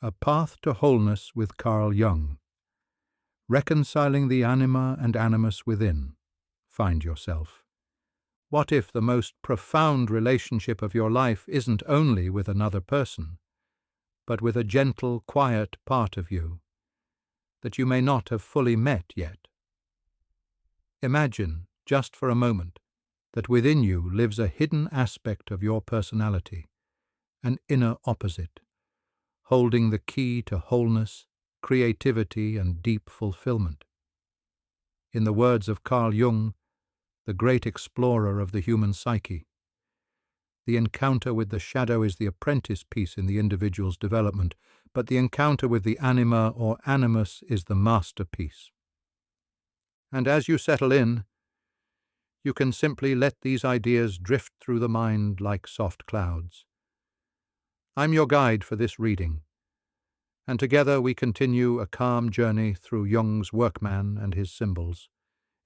A Path to Wholeness with Carl Jung. Reconciling the Anima and Animus within. Find yourself. What if the most profound relationship of your life isn't only with another person, but with a gentle, quiet part of you that you may not have fully met yet? Imagine, just for a moment, that within you lives a hidden aspect of your personality, an inner opposite, holding the key to wholeness, creativity, and deep fulfillment. In the words of Carl Jung, the great explorer of the human psyche, the encounter with the shadow is the apprentice piece in the individual's development, but the encounter with the anima or animus is the masterpiece. And as you settle in, you can simply let these ideas drift through the mind like soft clouds. I'm your guide for this reading, and together we continue a calm journey through Jung's workman and his symbols,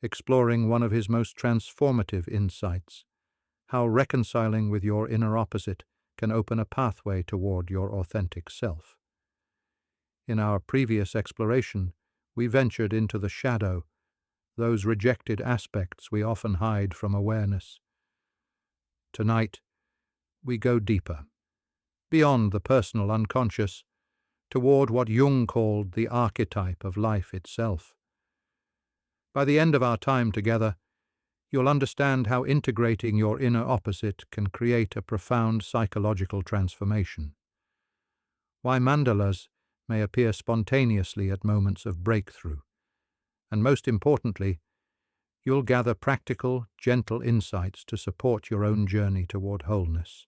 exploring one of his most transformative insights, how reconciling with your inner opposite can open a pathway toward your authentic self. In our previous exploration, we ventured into the shadow, those rejected aspects we often hide from awareness. Tonight, we go deeper, beyond the personal unconscious, toward what Jung called the archetype of life itself. By the end of our time together, you'll understand how integrating your inner opposite can create a profound psychological transformation. Why mandalas may appear spontaneously at moments of breakthrough. And most importantly, you'll gather practical, gentle insights to support your own journey toward wholeness.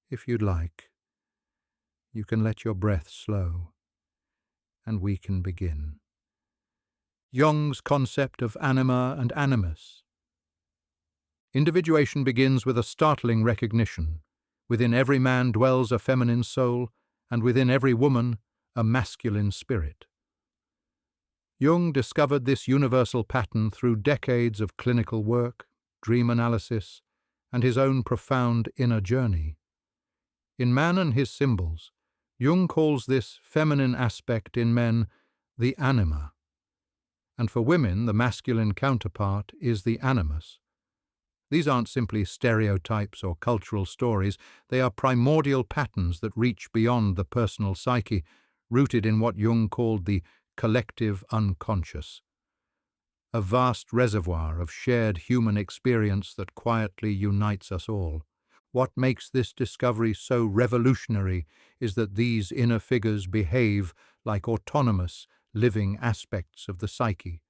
If you'd like, you can let your breath slow, and we can begin. Jung's concept of anima and animus. Individuation begins with a startling recognition. Within every man dwells a feminine soul, and within every woman a masculine spirit. Jung discovered this universal pattern through decades of clinical work, dream analysis, and his own profound inner journey. In Man and His Symbols, Jung calls this feminine aspect in men the anima, and for women the masculine counterpart is the animus. These aren't simply stereotypes or cultural stories, they are primordial patterns that reach beyond the personal psyche, rooted in what Jung called the collective unconscious, a vast reservoir of shared human experience that quietly unites us all. What makes this discovery so revolutionary is that these inner figures behave like autonomous, living aspects of the psyche,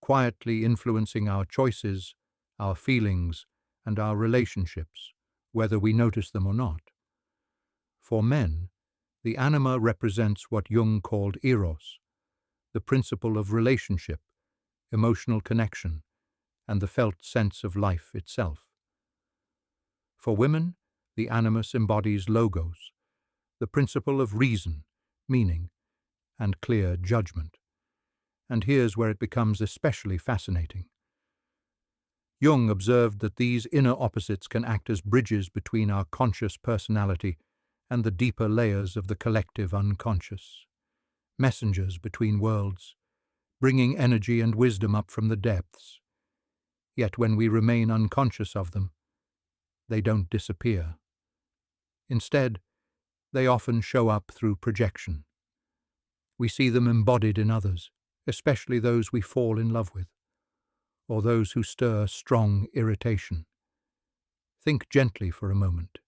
quietly influencing our choices, our feelings, and our relationships, whether we notice them or not. For men, the anima represents what Jung called eros, the principle of relationship, emotional connection, and the felt sense of life itself. For women, the animus embodies logos, the principle of reason, meaning, and clear judgment. And here's where it becomes especially fascinating. Jung observed that these inner opposites can act as bridges between our conscious personality and the deeper layers of the collective unconscious, messengers between worlds, bringing energy and wisdom up from the depths. Yet when we remain unconscious of them, they don't disappear. Instead, they often show up through projection. We see them embodied in others, especially those we fall in love with, or those who stir strong irritation. Think gently for a moment.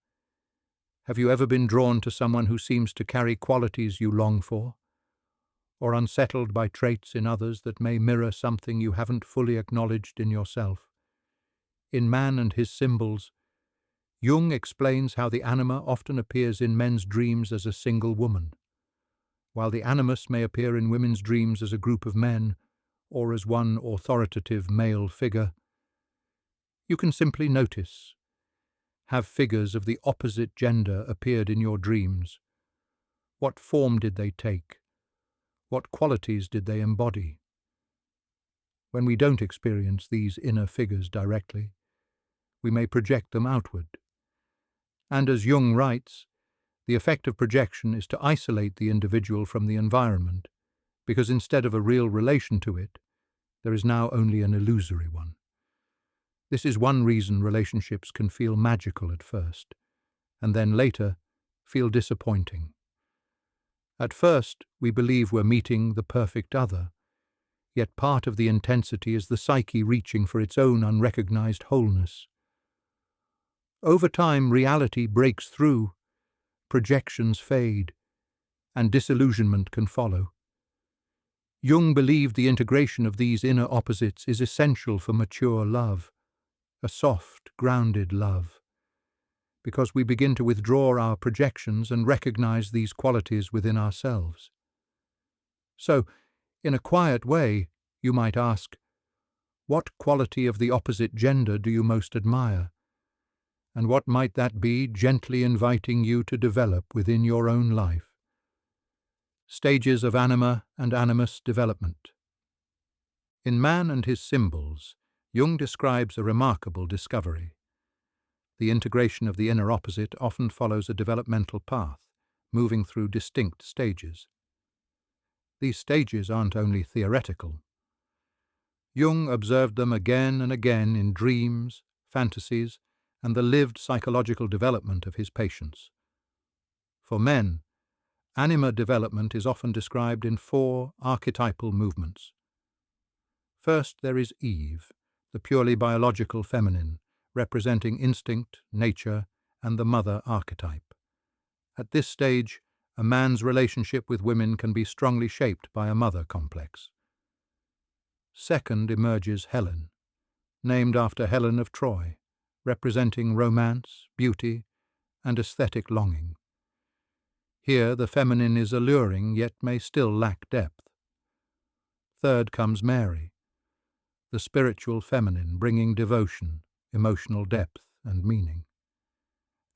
Have you ever been drawn to someone who seems to carry qualities you long for, or unsettled by traits in others that may mirror something you haven't fully acknowledged in yourself? In Man and His Symbols, Jung explains how the anima often appears in men's dreams as a single woman, while the animus may appear in women's dreams as a group of men or as one authoritative male figure. You can simply notice. Have figures of the opposite gender appeared in your dreams? What form did they take? What qualities did they embody? When we don't experience these inner figures directly, we may project them outward. And as Jung writes, The effect of projection is to isolate the individual from the environment, because instead of a real relation to it, there is now only an illusory one. This is one reason relationships can feel magical at first, and then later feel disappointing. At first, we believe we're meeting the perfect other, yet part of the intensity is the psyche reaching for its own unrecognized wholeness. Over time, reality breaks through, projections fade, and disillusionment can follow. Jung believed the integration of these inner opposites is essential for mature love, a soft, grounded love, because we begin to withdraw our projections and recognize these qualities within ourselves. So, in a quiet way, you might ask, what quality of the opposite gender do you most admire? And what might that be, gently inviting you to develop within your own life? Stages of Anima and Animus development. In Man and His Symbols, Jung describes a remarkable discovery. The integration of the inner opposite often follows a developmental path, moving through distinct stages. These stages aren't only theoretical. Jung observed them again and again in dreams, fantasies, and the lived psychological development of his patients. For men, anima development is often described in 4 archetypal movements. First, there is Eve, the purely biological feminine, representing instinct, nature, and the mother archetype. At this stage, a man's relationship with women can be strongly shaped by a mother complex. Second emerges Helen, named after Helen of Troy, representing romance, beauty, and aesthetic longing. Here the feminine is alluring, yet may still lack depth. Third comes Mary, the spiritual feminine, bringing devotion, emotional depth, and meaning.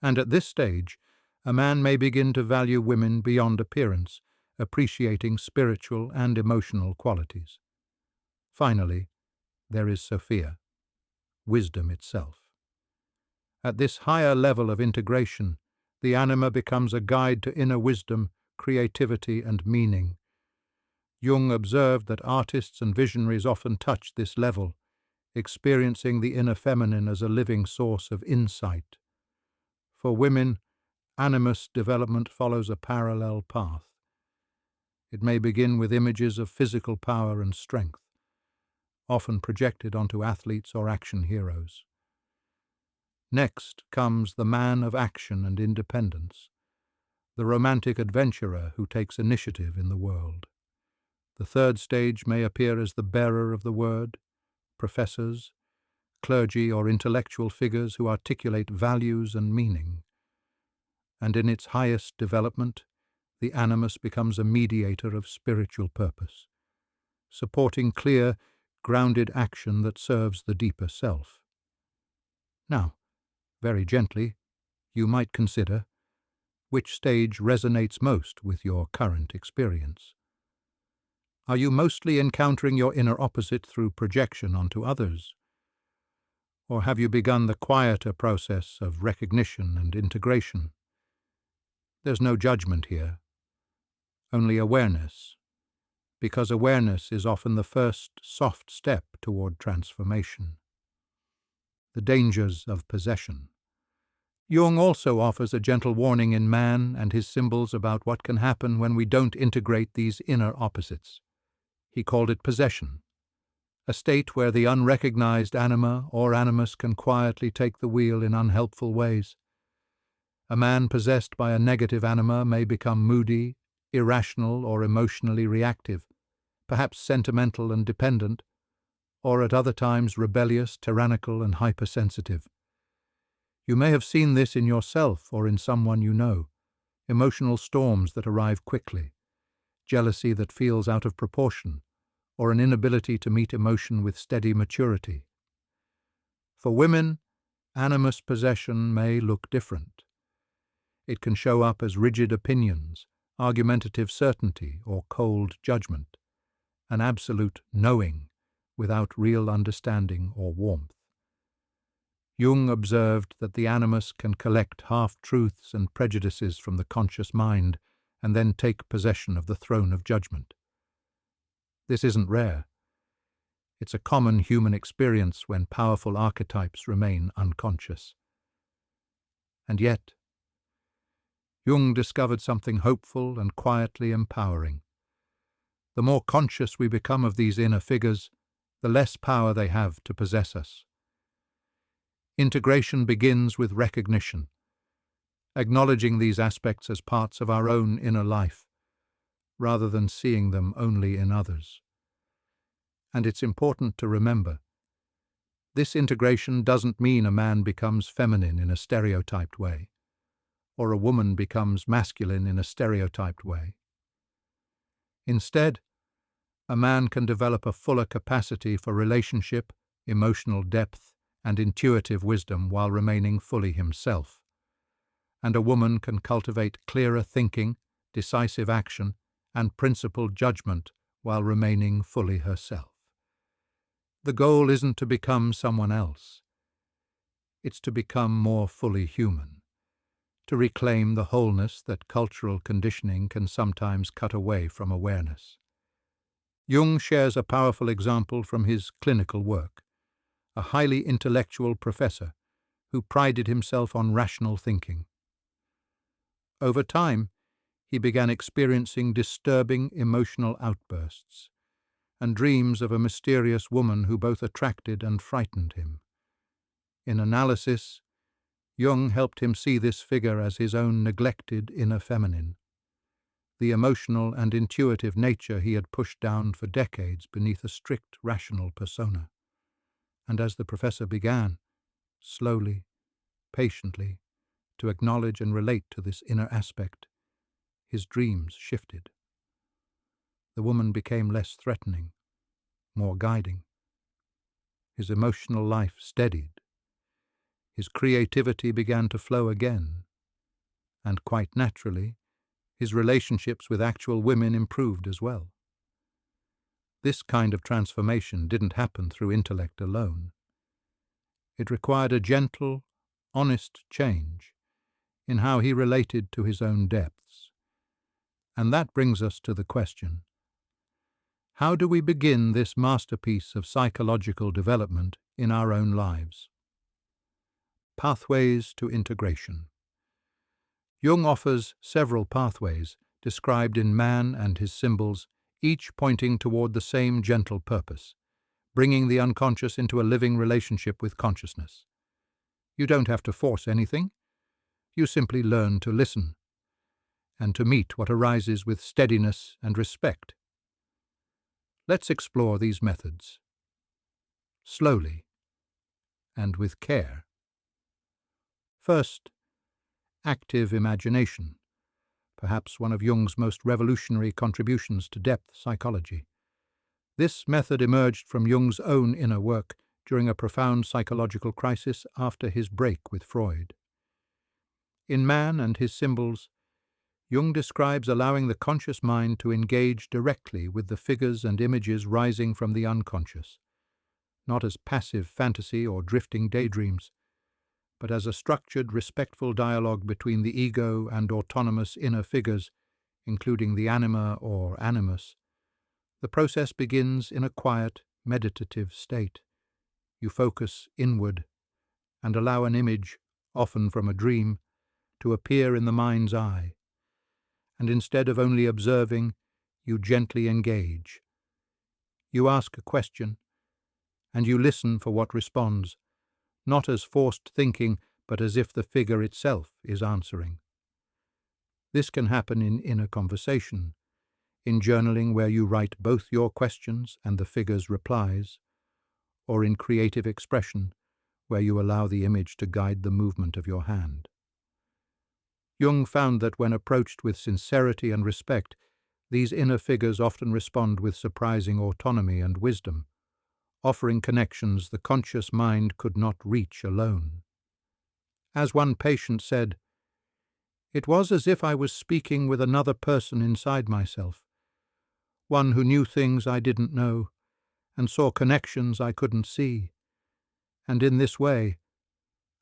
And at this stage, a man may begin to value women beyond appearance, appreciating spiritual and emotional qualities. Finally, there is Sophia, wisdom itself. At this higher level of integration, the anima becomes a guide to inner wisdom, creativity, and meaning. Jung observed that artists and visionaries often touch this level, experiencing the inner feminine as a living source of insight. For women, animus development follows a parallel path. It may begin with images of physical power and strength, often projected onto athletes or action heroes. Next comes the man of action and independence, the romantic adventurer who takes initiative in the world. The third stage may appear as the bearer of the word, professors, clergy, or intellectual figures who articulate values and meaning. And in its highest development, the animus becomes a mediator of spiritual purpose, supporting clear, grounded action that serves the deeper self. Now, very gently, you might consider which stage resonates most with your current experience. Are you mostly encountering your inner opposite through projection onto others? Or have you begun the quieter process of recognition and integration? There's no judgment here, only awareness, because awareness is often the first soft step toward transformation. The dangers of possession. Jung also offers a gentle warning in Man and His Symbols about what can happen when we don't integrate these inner opposites. He called it possession, a state where the unrecognized anima or animus can quietly take the wheel in unhelpful ways. A man possessed by a negative anima may become moody, irrational, or emotionally reactive, perhaps sentimental and dependent, or at other times rebellious, tyrannical, and hypersensitive. You may have seen this in yourself or in someone you know, emotional storms that arrive quickly, jealousy that feels out of proportion, or an inability to meet emotion with steady maturity. For women, animus possession may look different. It can show up as rigid opinions, argumentative certainty, or cold judgment, an absolute knowing without real understanding or warmth. Jung observed that the animus can collect half-truths and prejudices from the conscious mind and then take possession of the throne of judgment. This isn't rare. It's a common human experience when powerful archetypes remain unconscious. And yet, Jung discovered something hopeful and quietly empowering. The more conscious we become of these inner figures, the less power they have to possess us. Integration begins with recognition, acknowledging these aspects as parts of our own inner life, rather than seeing them only in others. And it's important to remember, this integration doesn't mean a man becomes feminine in a stereotyped way, or a woman becomes masculine in a stereotyped way. Instead, a man can develop a fuller capacity for relationship, emotional depth, and intuitive wisdom while remaining fully himself. And a woman can cultivate clearer thinking, decisive action, and principled judgment while remaining fully herself. The goal isn't to become someone else. It's to become more fully human, to reclaim the wholeness that cultural conditioning can sometimes cut away from awareness. Jung shares a powerful example from his clinical work, a highly intellectual professor who prided himself on rational thinking. Over time, he began experiencing disturbing emotional outbursts and dreams of a mysterious woman who both attracted and frightened him. In analysis, Jung helped him see this figure as his own neglected inner feminine, the emotional and intuitive nature he had pushed down for decades beneath a strict rational persona. And as the professor began, slowly, patiently, to acknowledge and relate to this inner aspect, his dreams shifted. The woman became less threatening, more guiding. His emotional life steadied. His creativity began to flow again. And quite naturally, his relationships with actual women improved as well. This kind of transformation didn't happen through intellect alone. It required a gentle, honest change in how he related to his own depths. And that brings us to the question, how do we begin this masterpiece of psychological development in our own lives? Pathways to integration. Jung offers several pathways described in Man and His Symbols, each pointing toward the same gentle purpose, bringing the unconscious into a living relationship with consciousness. You don't have to force anything. You simply learn to listen and to meet what arises with steadiness and respect. Let's explore these methods, slowly and with care. First, active imagination, perhaps one of Jung's most revolutionary contributions to depth psychology. This method emerged from Jung's own inner work during a profound psychological crisis after his break with Freud. In Man and His Symbols, Jung describes allowing the conscious mind to engage directly with the figures and images rising from the unconscious, not as passive fantasy or drifting daydreams, but as a structured, respectful dialogue between the ego and autonomous inner figures, including the anima or animus. The process begins in a quiet, meditative state. You focus inward and allow an image, often from a dream, to appear in the mind's eye. And instead of only observing, you gently engage. You ask a question, and you listen for what responds, not as forced thinking, but as if the figure itself is answering. This can happen in inner conversation, in journaling where you write both your questions and the figure's replies, or in creative expression where you allow the image to guide the movement of your hand. Jung found that when approached with sincerity and respect, these inner figures often respond with surprising autonomy and wisdom, offering connections the conscious mind could not reach alone. As one patient said, "It was as if I was speaking with another person inside myself, one who knew things I didn't know and saw connections I couldn't see. And in this way,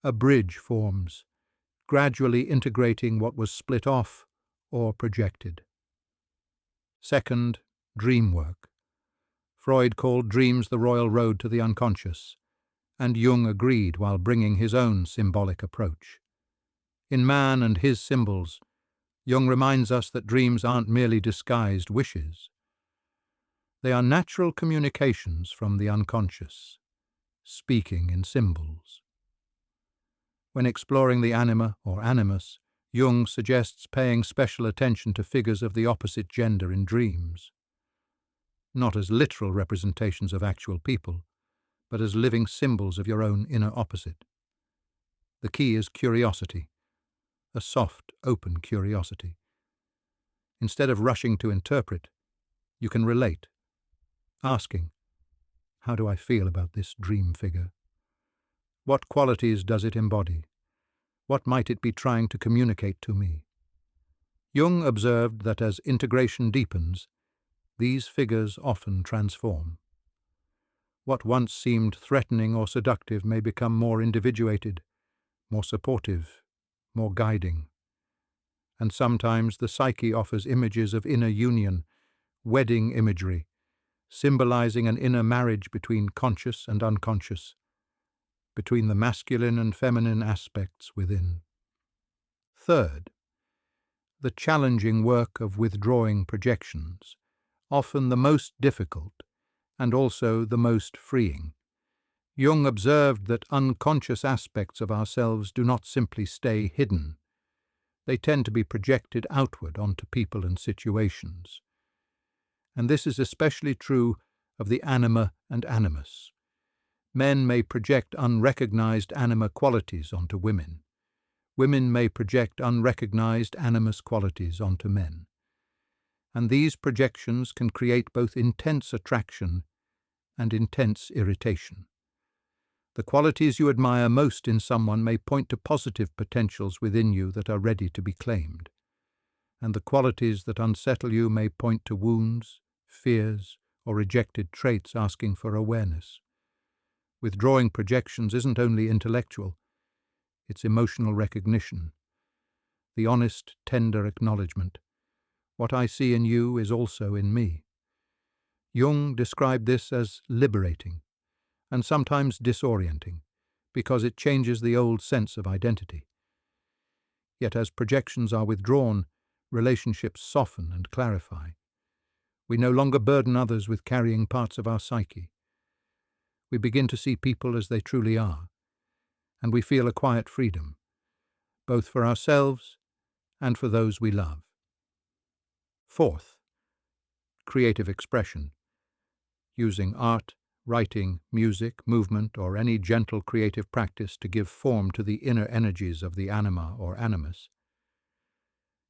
A bridge forms, gradually integrating what was split off or projected. Second, dream work. Freud called dreams the royal road to the unconscious, and Jung agreed while bringing his own symbolic approach. In Man and His Symbols, Jung reminds us that dreams aren't merely disguised wishes. They are natural communications from the unconscious, speaking in symbols. When exploring the anima or animus, Jung suggests paying special attention to figures of the opposite gender in dreams, not as literal representations of actual people, but as living symbols of your own inner opposite. The key is curiosity, a soft, open curiosity. Instead of rushing to interpret, you can relate, asking, how do I feel about this dream figure? What qualities does it embody? What might it be trying to communicate to me? Jung observed that as integration deepens, these figures often transform. What once seemed threatening or seductive may become more individuated, more supportive, more guiding. And sometimes the psyche offers images of inner union, wedding imagery, symbolizing an inner marriage between conscious and unconscious, between the masculine and feminine aspects within. Third, the challenging work of withdrawing projections, often the most difficult and also the most freeing. Jung observed that unconscious aspects of ourselves do not simply stay hidden. They tend to be projected outward onto people and situations. And this is especially true of the anima and animus. Men may project unrecognized anima qualities onto women. Women may project unrecognized animus qualities onto men. And these projections can create both intense attraction and intense irritation. The qualities you admire most in someone may point to positive potentials within you that are ready to be claimed, and the qualities that unsettle you may point to wounds, fears, or rejected traits asking for awareness. Withdrawing projections isn't only intellectual, it's emotional recognition, the honest, tender acknowledgement. What I see in you is also in me. Jung described this as liberating, and sometimes disorienting, because it changes the old sense of identity. Yet as projections are withdrawn, relationships soften and clarify. We no longer burden others with carrying parts of our psyche. We begin to see people as they truly are, and we feel a quiet freedom, both for ourselves and for those we love. Fourth, creative expression. Using art, writing, music, movement, or any gentle creative practice to give form to the inner energies of the anima or animus.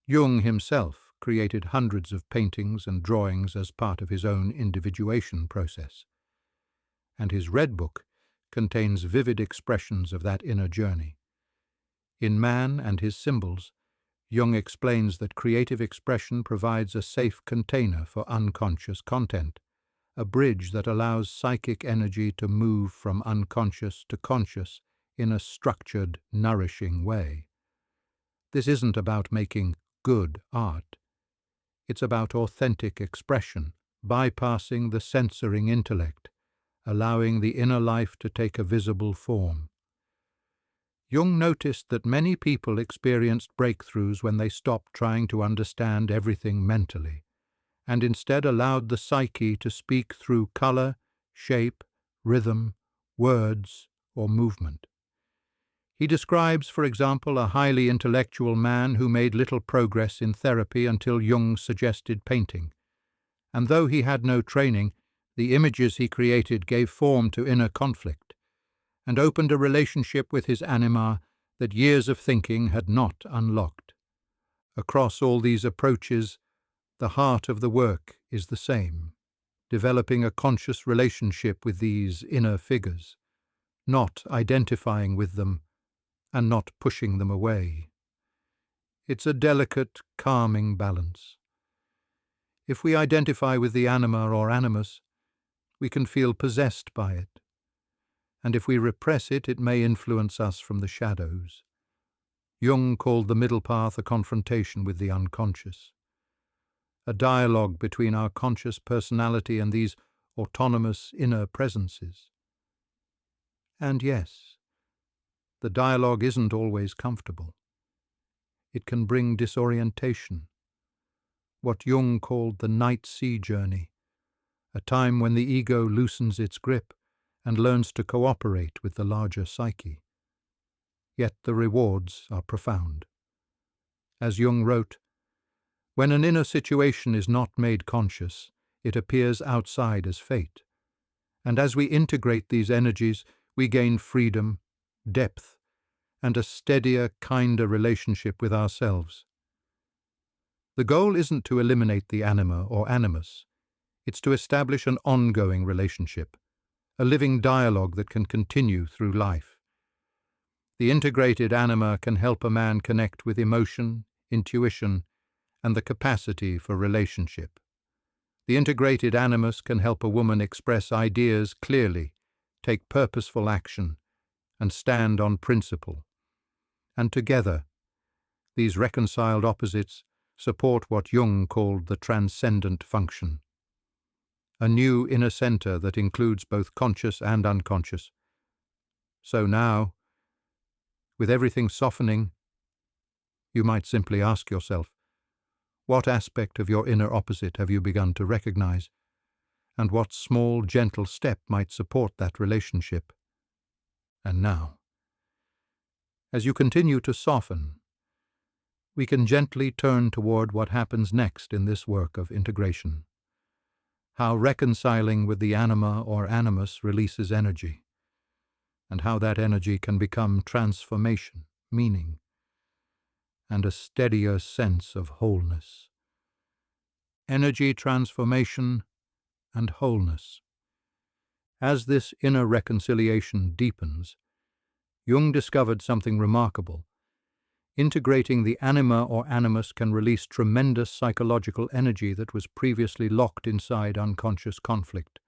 Jung himself created hundreds of paintings and drawings as part of his own individuation process, and his Red Book contains vivid expressions of that inner journey. In Man and His Symbols, Jung explains that creative expression provides a safe container for unconscious content, a bridge that allows psychic energy to move from unconscious to conscious in a structured, nourishing way. This isn't about making good art. It's about authentic expression, bypassing the censoring intellect, allowing the inner life to take a visible form. Jung noticed that many people experienced breakthroughs when they stopped trying to understand everything mentally, and instead allowed the psyche to speak through color, shape, rhythm, words, or movement. He describes, for example, a highly intellectual man who made little progress in therapy until Jung suggested painting. And though he had no training, the images he created gave form to inner conflict, and opened a relationship with his anima that years of thinking had not unlocked. Across all these approaches, the heart of the work is the same, developing a conscious relationship with these inner figures, not identifying with them and not pushing them away. It's a delicate, calming balance. If we identify with the anima or animus, we can feel possessed by it. and if we repress it, it may influence us from the shadows. Jung called the middle path a confrontation with the unconscious, a dialogue between our conscious personality and these autonomous inner presences. And yes, the dialogue isn't always comfortable. It can bring disorientation, what Jung called the night sea journey, a time when the ego loosens its grip and learns to cooperate with the larger psyche. Yet the rewards are profound. As Jung wrote, "When an inner situation is not made conscious, it appears outside as fate. And as we integrate these energies, we gain freedom, depth, and a steadier, kinder relationship with ourselves." The goal isn't to eliminate the anima or animus. It's to establish an ongoing relationship, a living dialogue that can continue through life. The integrated anima can help a man connect with emotion, intuition, and the capacity for relationship. The integrated animus can help a woman express ideas clearly, take purposeful action, and stand on principle. And together, these reconciled opposites support what Jung called the transcendent function, a new inner center that includes both conscious and unconscious. So now, with everything softening, you might simply ask yourself, what aspect of your inner opposite have you begun to recognize, and what small, gentle step might support that relationship? And now, as you continue to soften, we can gently turn toward what happens next in this work of integration, how reconciling with the anima or animus releases energy, and how that energy can become transformation, meaning, and a steadier sense of wholeness. Energy transformation and wholeness. As this inner reconciliation deepens, Jung discovered something remarkable. Integrating the anima or animus can release tremendous psychological energy that was previously locked inside unconscious conflict.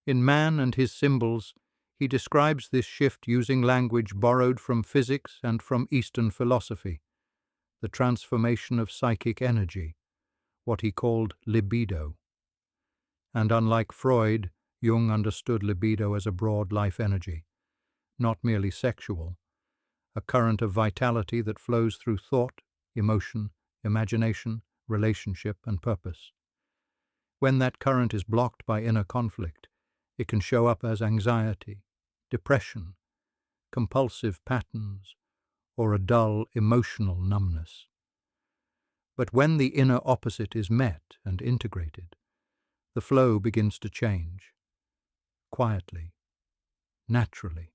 In Man and His Symbols, he describes this shift using language borrowed from physics and from Eastern philosophy, the transformation of psychic energy, what he called libido. And unlike Freud, Jung understood libido as a broad life energy, not merely sexual, a current of vitality that flows through thought, emotion, imagination, relationship, and purpose. When that current is blocked by inner conflict, it can show up as anxiety, depression, compulsive patterns, or a dull emotional numbness. But when the inner opposite is met and integrated, the flow begins to change, quietly, naturally.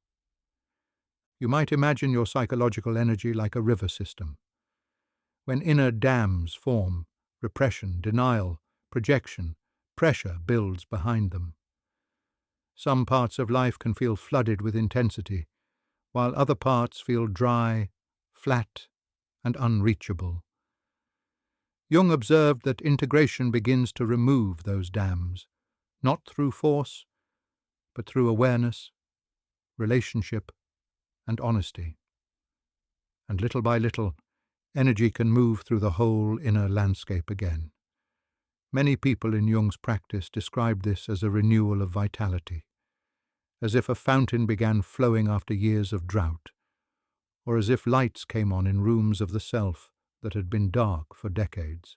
You might imagine your psychological energy like a river system. When inner dams form, repression, denial, projection, pressure builds behind them. Some parts of life can feel flooded with intensity, while other parts feel dry, flat, and unreachable. Jung observed that integration begins to remove those dams, not through force, but through awareness, relationship, and honesty. And little by little, energy can move through the whole inner landscape again. Many people in Jung's practice described this as a renewal of vitality, as if a fountain began flowing after years of drought, or as if lights came on in rooms of the self that had been dark for decades.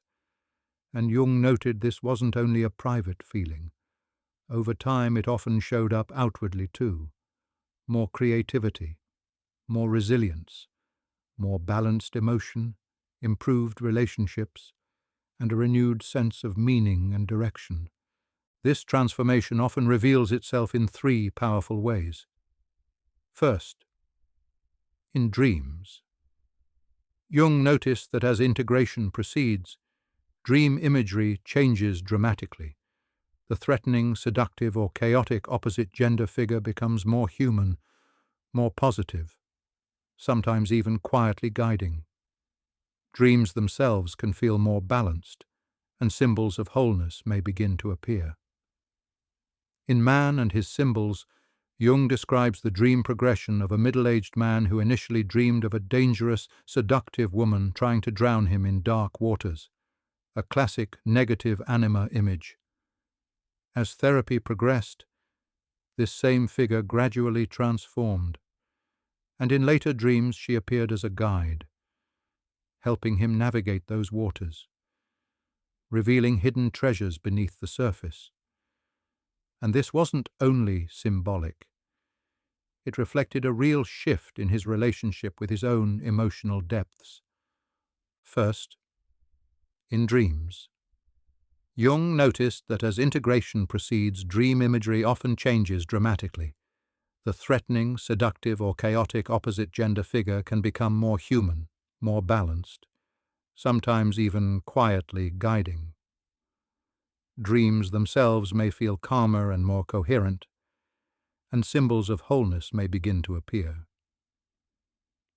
And Jung noted this wasn't only a private feeling. Over time it often showed up outwardly too. More creativity, more resilience, more balanced emotion, improved relationships, and a renewed sense of meaning and direction. This transformation often reveals itself in three powerful ways. First, in dreams. Jung noticed that as integration proceeds, dream imagery changes dramatically. The threatening, seductive, or chaotic opposite gender figure becomes more human, more positive, sometimes even quietly guiding. Dreams themselves can feel more balanced, and symbols of wholeness may begin to appear. In Man and His Symbols, Jung describes the dream progression of a middle-aged man who initially dreamed of a dangerous, seductive woman trying to drown him in dark waters, a classic negative anima image. As therapy progressed, this same figure gradually transformed, and in later dreams she appeared as a guide, helping him navigate those waters, revealing hidden treasures beneath the surface. And this wasn't only symbolic. It reflected a real shift in his relationship with his own emotional depths. First, in dreams. Jung noticed that as integration proceeds, dream imagery often changes dramatically. The threatening, seductive, or chaotic opposite-gender figure can become more human, more balanced, sometimes even quietly guiding. Dreams themselves may feel calmer and more coherent, and symbols of wholeness may begin to appear.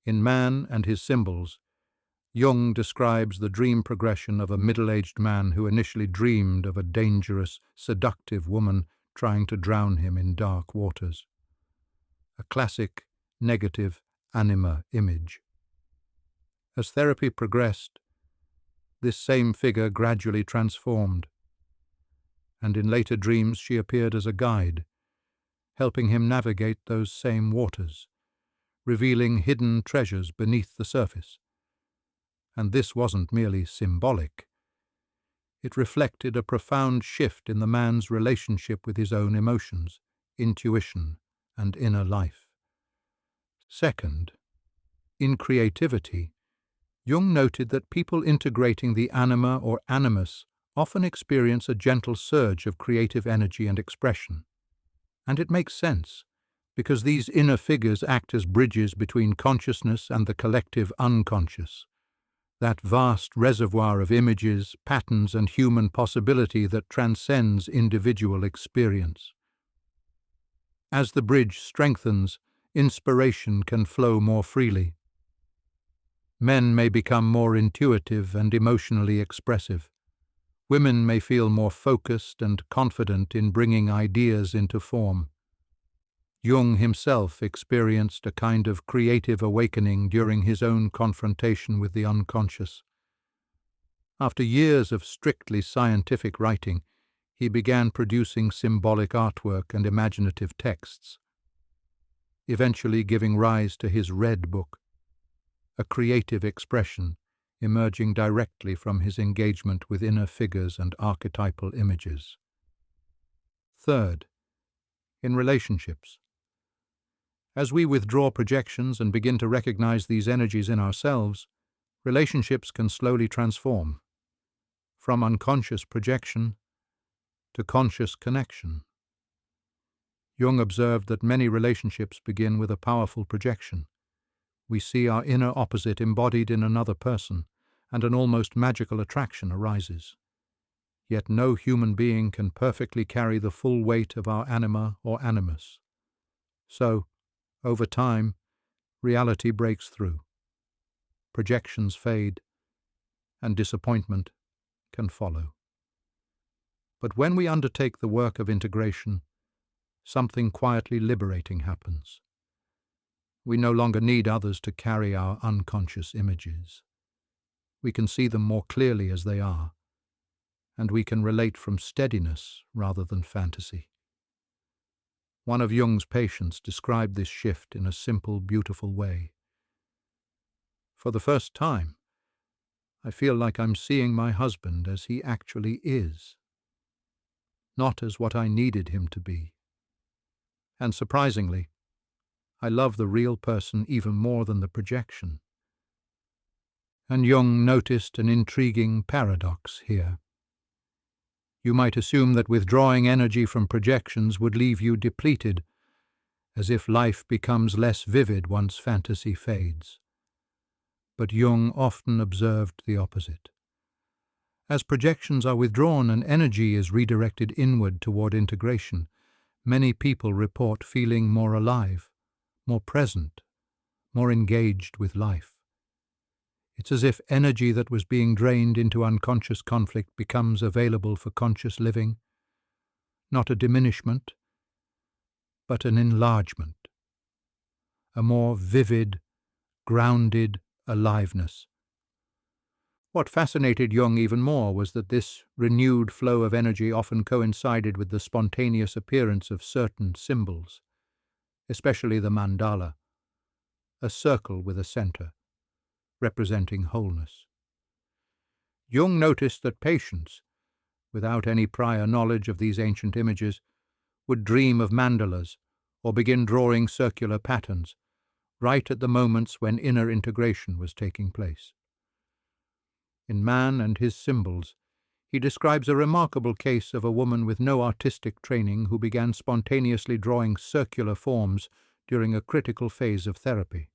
In Man and His Symbols, Jung describes the dream progression of a middle-aged man who initially dreamed of a dangerous, seductive woman trying to drown him in dark waters. A classic, negative anima image. As therapy progressed, this same figure gradually transformed, and in later dreams she appeared as a guide, helping him navigate those same waters, revealing hidden treasures beneath the surface. And this wasn't merely symbolic. It reflected a profound shift in the man's relationship with his own emotions, intuition, and inner life. Second, in creativity, Jung noted that people integrating the anima or animus often experience a gentle surge of creative energy and expression. And it makes sense, because these inner figures act as bridges between consciousness and the collective unconscious, that vast reservoir of images, patterns, and human possibility that transcends individual experience. As the bridge strengthens, inspiration can flow more freely. Men may become more intuitive and emotionally expressive. Women may feel more focused and confident in bringing ideas into form. Jung himself experienced a kind of creative awakening during his own confrontation with the unconscious. After years of strictly scientific writing, he began producing symbolic artwork and imaginative texts, eventually giving rise to his Red Book, a creative expression emerging directly from his engagement with inner figures and archetypal images. Third, in relationships. As we withdraw projections and begin to recognize these energies in ourselves, relationships can slowly transform, from unconscious projection to conscious connection. Jung observed that many relationships begin with a powerful projection. We see our inner opposite embodied in another person, and an almost magical attraction arises. Yet no human being can perfectly carry the full weight of our anima or animus. So, over time, reality breaks through. Projections fade, and disappointment can follow. But when we undertake the work of integration, something quietly liberating happens. We no longer need others to carry our unconscious images. We can see them more clearly as they are, and we can relate from steadiness rather than fantasy. One of Jung's patients described this shift in a simple, beautiful way. For the first time, I feel like I'm seeing my husband as he actually is, not as what I needed him to be. And surprisingly, I love the real person even more than the projection. And Jung noticed an intriguing paradox here. You might assume that withdrawing energy from projections would leave you depleted, as if life becomes less vivid once fantasy fades. But Jung often observed the opposite. As projections are withdrawn and energy is redirected inward toward integration, many people report feeling more alive, more present, more engaged with life. It's as if energy that was being drained into unconscious conflict becomes available for conscious living, not a diminishment, but an enlargement, a more vivid, grounded aliveness. What fascinated Jung even more was that this renewed flow of energy often coincided with the spontaneous appearance of certain symbols, especially the mandala, a circle with a center, representing wholeness. Jung noticed that patients, without any prior knowledge of these ancient images, would dream of mandalas or begin drawing circular patterns, right at the moments when inner integration was taking place. In Man and His Symbols, he describes a remarkable case of a woman with no artistic training who began spontaneously drawing circular forms during a critical phase of therapy.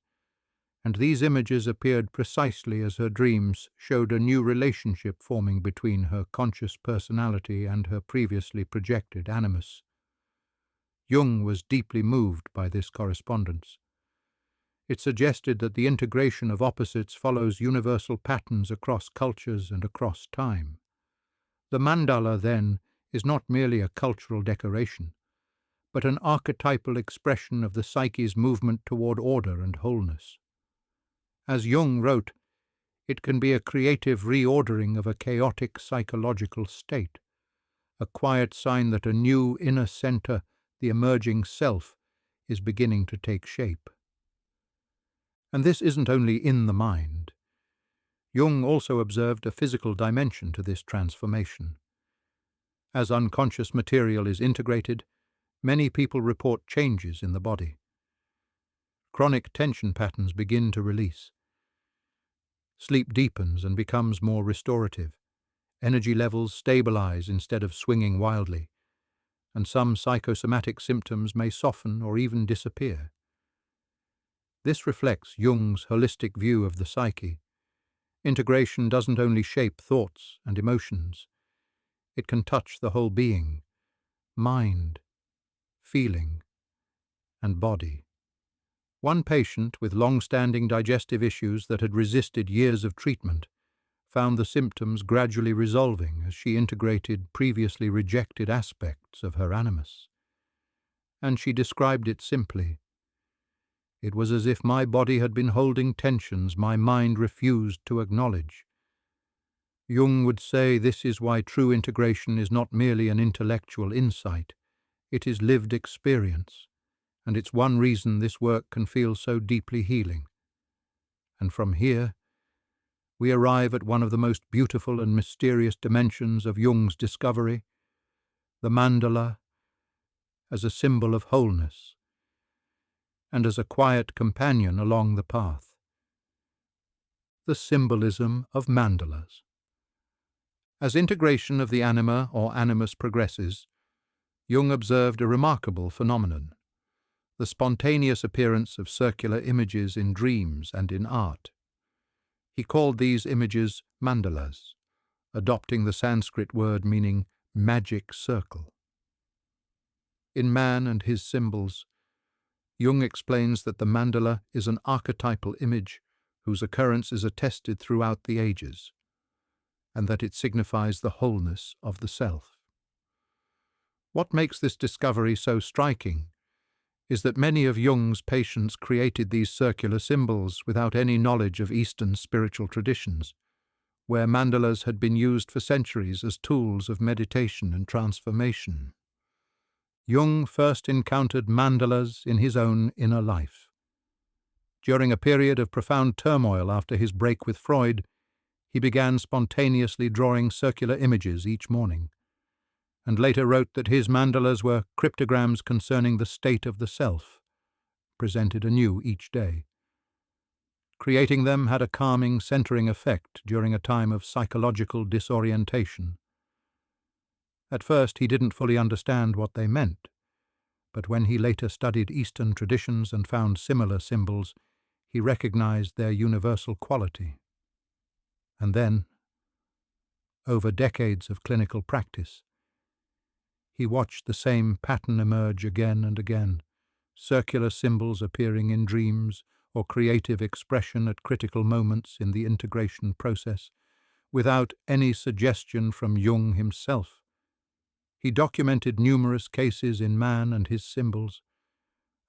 And these images appeared precisely as her dreams showed a new relationship forming between her conscious personality and her previously projected animus. Jung was deeply moved by this correspondence. It suggested that the integration of opposites follows universal patterns across cultures and across time. The mandala, then, is not merely a cultural decoration, but an archetypal expression of the psyche's movement toward order and wholeness. As Jung wrote, it can be a creative reordering of a chaotic psychological state, a quiet sign that a new inner center, the emerging self, is beginning to take shape. And this isn't only in the mind. Jung also observed a physical dimension to this transformation. As unconscious material is integrated, many people report changes in the body. Chronic tension patterns begin to release. Sleep deepens and becomes more restorative. Energy levels stabilize instead of swinging wildly, and some psychosomatic symptoms may soften or even disappear. This reflects Jung's holistic view of the psyche. Integration doesn't only shape thoughts and emotions. It can touch the whole being, mind, feeling, and body. One patient with long-standing digestive issues that had resisted years of treatment found the symptoms gradually resolving as she integrated previously rejected aspects of her animus. And she described it simply: "It was as if my body had been holding tensions my mind refused to acknowledge." Jung would say this is why true integration is not merely an intellectual insight, it is lived experience, and it's one reason this work can feel so deeply healing. And from here, we arrive at one of the most beautiful and mysterious dimensions of Jung's discovery, the mandala, as a symbol of wholeness, and as a quiet companion along the path. The symbolism of mandalas. As integration of the anima or animus progresses, Jung observed a remarkable phenomenon: the spontaneous appearance of circular images in dreams and in art. He called these images mandalas, adopting the Sanskrit word meaning magic circle. In Man and His Symbols, Jung explains that the mandala is an archetypal image whose occurrence is attested throughout the ages, and that it signifies the wholeness of the self. What makes this discovery so striking is that many of Jung's patients created these circular symbols without any knowledge of Eastern spiritual traditions, where mandalas had been used for centuries as tools of meditation and transformation. Jung first encountered mandalas in his own inner life. During a period of profound turmoil after his break with Freud, he began spontaneously drawing circular images each morning, and later wrote that his mandalas were cryptograms concerning the state of the self, presented anew each day. Creating them had a calming, centering effect during a time of psychological disorientation. At first he didn't fully understand what they meant, but when he later studied Eastern traditions and found similar symbols, he recognized their universal quality. And then, over decades of clinical practice, he watched the same pattern emerge again and again, circular symbols appearing in dreams or creative expression at critical moments in the integration process, without any suggestion from Jung himself. He documented numerous cases in Man and His Symbols,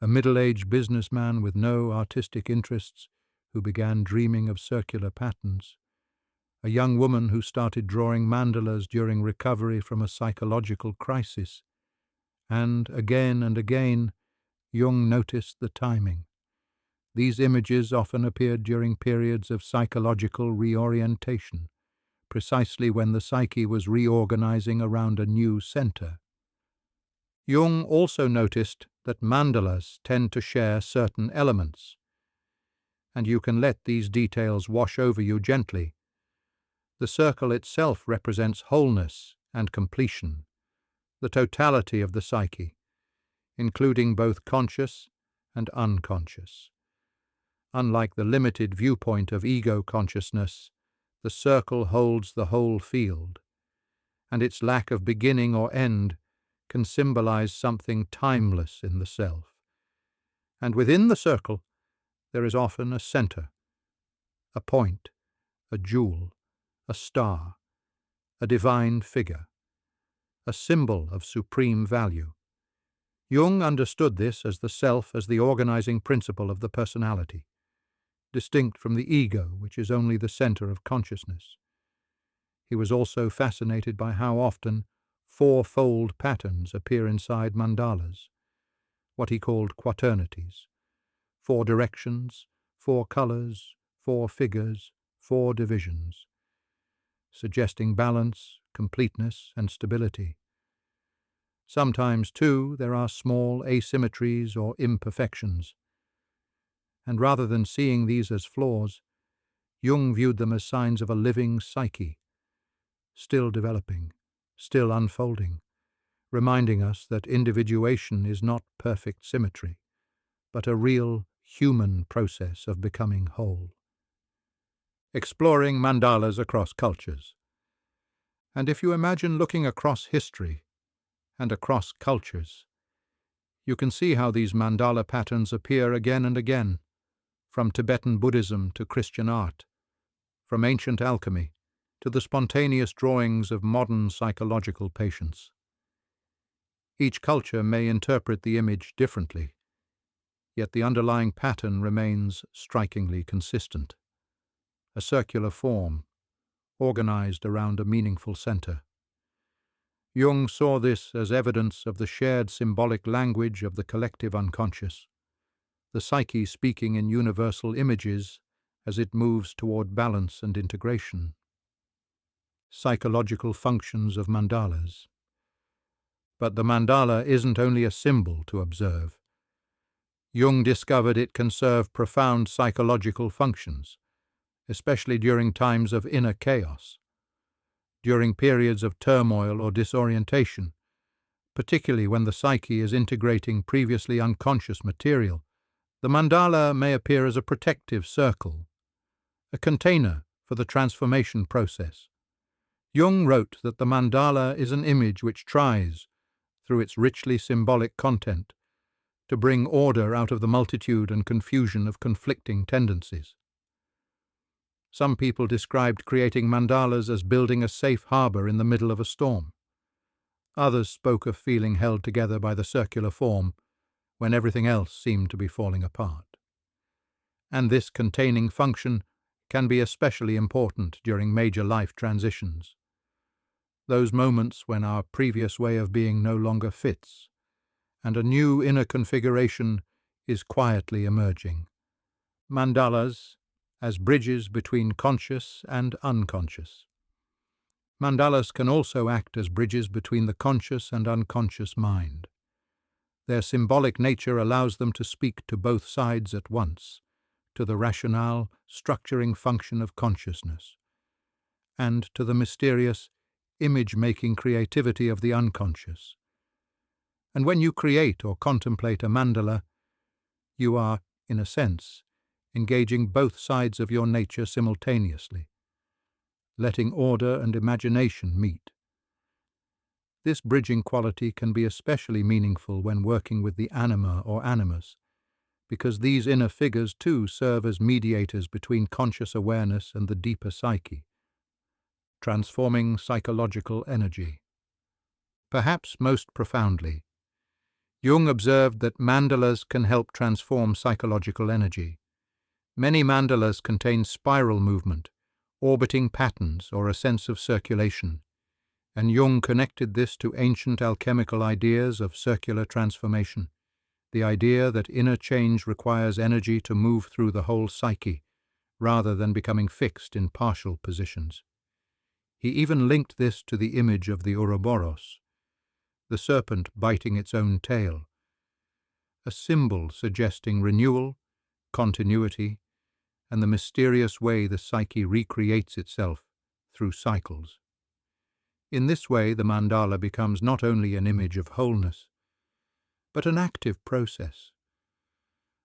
a middle-aged businessman with no artistic interests who began dreaming of circular patterns, a young woman who started drawing mandalas during recovery from a psychological crisis, and again, Jung noticed the timing. These images often appeared during periods of psychological reorientation, precisely when the psyche was reorganizing around a new center. Jung also noticed that mandalas tend to share certain elements, and you can let these details wash over you gently. The circle itself represents wholeness and completion, the totality of the psyche, including both conscious and unconscious. Unlike the limited viewpoint of ego consciousness, the circle holds the whole field, and its lack of beginning or end can symbolize something timeless in the self. And within the circle, there is often a center, a point, a jewel, a star, a divine figure, a symbol of supreme value. Jung understood this as the self as the organizing principle of the personality, distinct from the ego, which is only the center of consciousness. He was also fascinated by how often fourfold patterns appear inside mandalas, what he called quaternities: 4 directions, 4 colors, 4 figures, 4 divisions, suggesting balance, completeness, and stability. Sometimes, too, there are small asymmetries or imperfections, and rather than seeing these as flaws, Jung viewed them as signs of a living psyche, still developing, still unfolding, reminding us that individuation is not perfect symmetry, but a real human process of becoming whole. Exploring mandalas across cultures. And if you imagine looking across history and across cultures, you can see how these mandala patterns appear again and again, from Tibetan Buddhism to Christian art, from ancient alchemy to the spontaneous drawings of modern psychological patients. Each culture may interpret the image differently, yet the underlying pattern remains strikingly consistent. A circular form, organized around a meaningful center. Jung saw this as evidence of the shared symbolic language of the collective unconscious, the psyche speaking in universal images as it moves toward balance and integration. Psychological functions of mandalas. But the mandala isn't only a symbol to observe. Jung discovered it can serve profound psychological functions, especially during times of inner chaos, during periods of turmoil or disorientation, particularly when the psyche is integrating previously unconscious material. The mandala may appear as a protective circle, a container for the transformation process. Jung wrote that the mandala is an image which tries, through its richly symbolic content, to bring order out of the multitude and confusion of conflicting tendencies. Some people described creating mandalas as building a safe harbor in the middle of a storm. Others spoke of feeling held together by the circular form when everything else seemed to be falling apart. And this containing function can be especially important during major life transitions, those moments when our previous way of being no longer fits, and a new inner configuration is quietly emerging. Mandalas as bridges between conscious and unconscious. Mandalas can also act as bridges between the conscious and unconscious mind. Their symbolic nature allows them to speak to both sides at once, to the rationale, structuring function of consciousness, and to the mysterious, image-making creativity of the unconscious. And when you create or contemplate a mandala, you are, in a sense, engaging both sides of your nature simultaneously, letting order and imagination meet. This bridging quality can be especially meaningful when working with the anima or animus, because these inner figures too serve as mediators between conscious awareness and the deeper psyche, transforming psychological energy. Perhaps most profoundly, Jung observed that mandalas can help transform psychological energy. Many mandalas contain spiral movement, orbiting patterns, or a sense of circulation, and Jung connected this to ancient alchemical ideas of circular transformation, the idea that inner change requires energy to move through the whole psyche, rather than becoming fixed in partial positions. He even linked this to the image of the Ouroboros, the serpent biting its own tail, a symbol suggesting renewal, continuity, and the mysterious way the psyche recreates itself through cycles. In this way, the mandala becomes not only an image of wholeness, but an active process,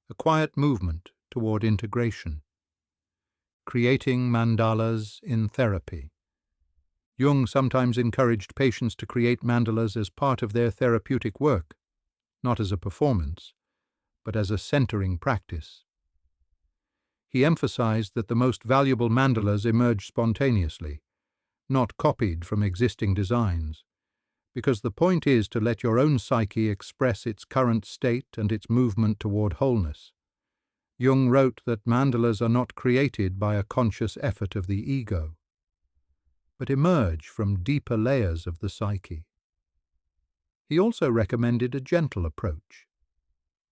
a quiet movement toward integration. Creating mandalas in therapy. Jung sometimes encouraged patients to create mandalas as part of their therapeutic work, not as a performance, but as a centering practice. He emphasized that the most valuable mandalas emerge spontaneously, not copied from existing designs, because the point is to let your own psyche express its current state and its movement toward wholeness. Jung wrote that mandalas are not created by a conscious effort of the ego, but emerge from deeper layers of the psyche. He also recommended a gentle approach,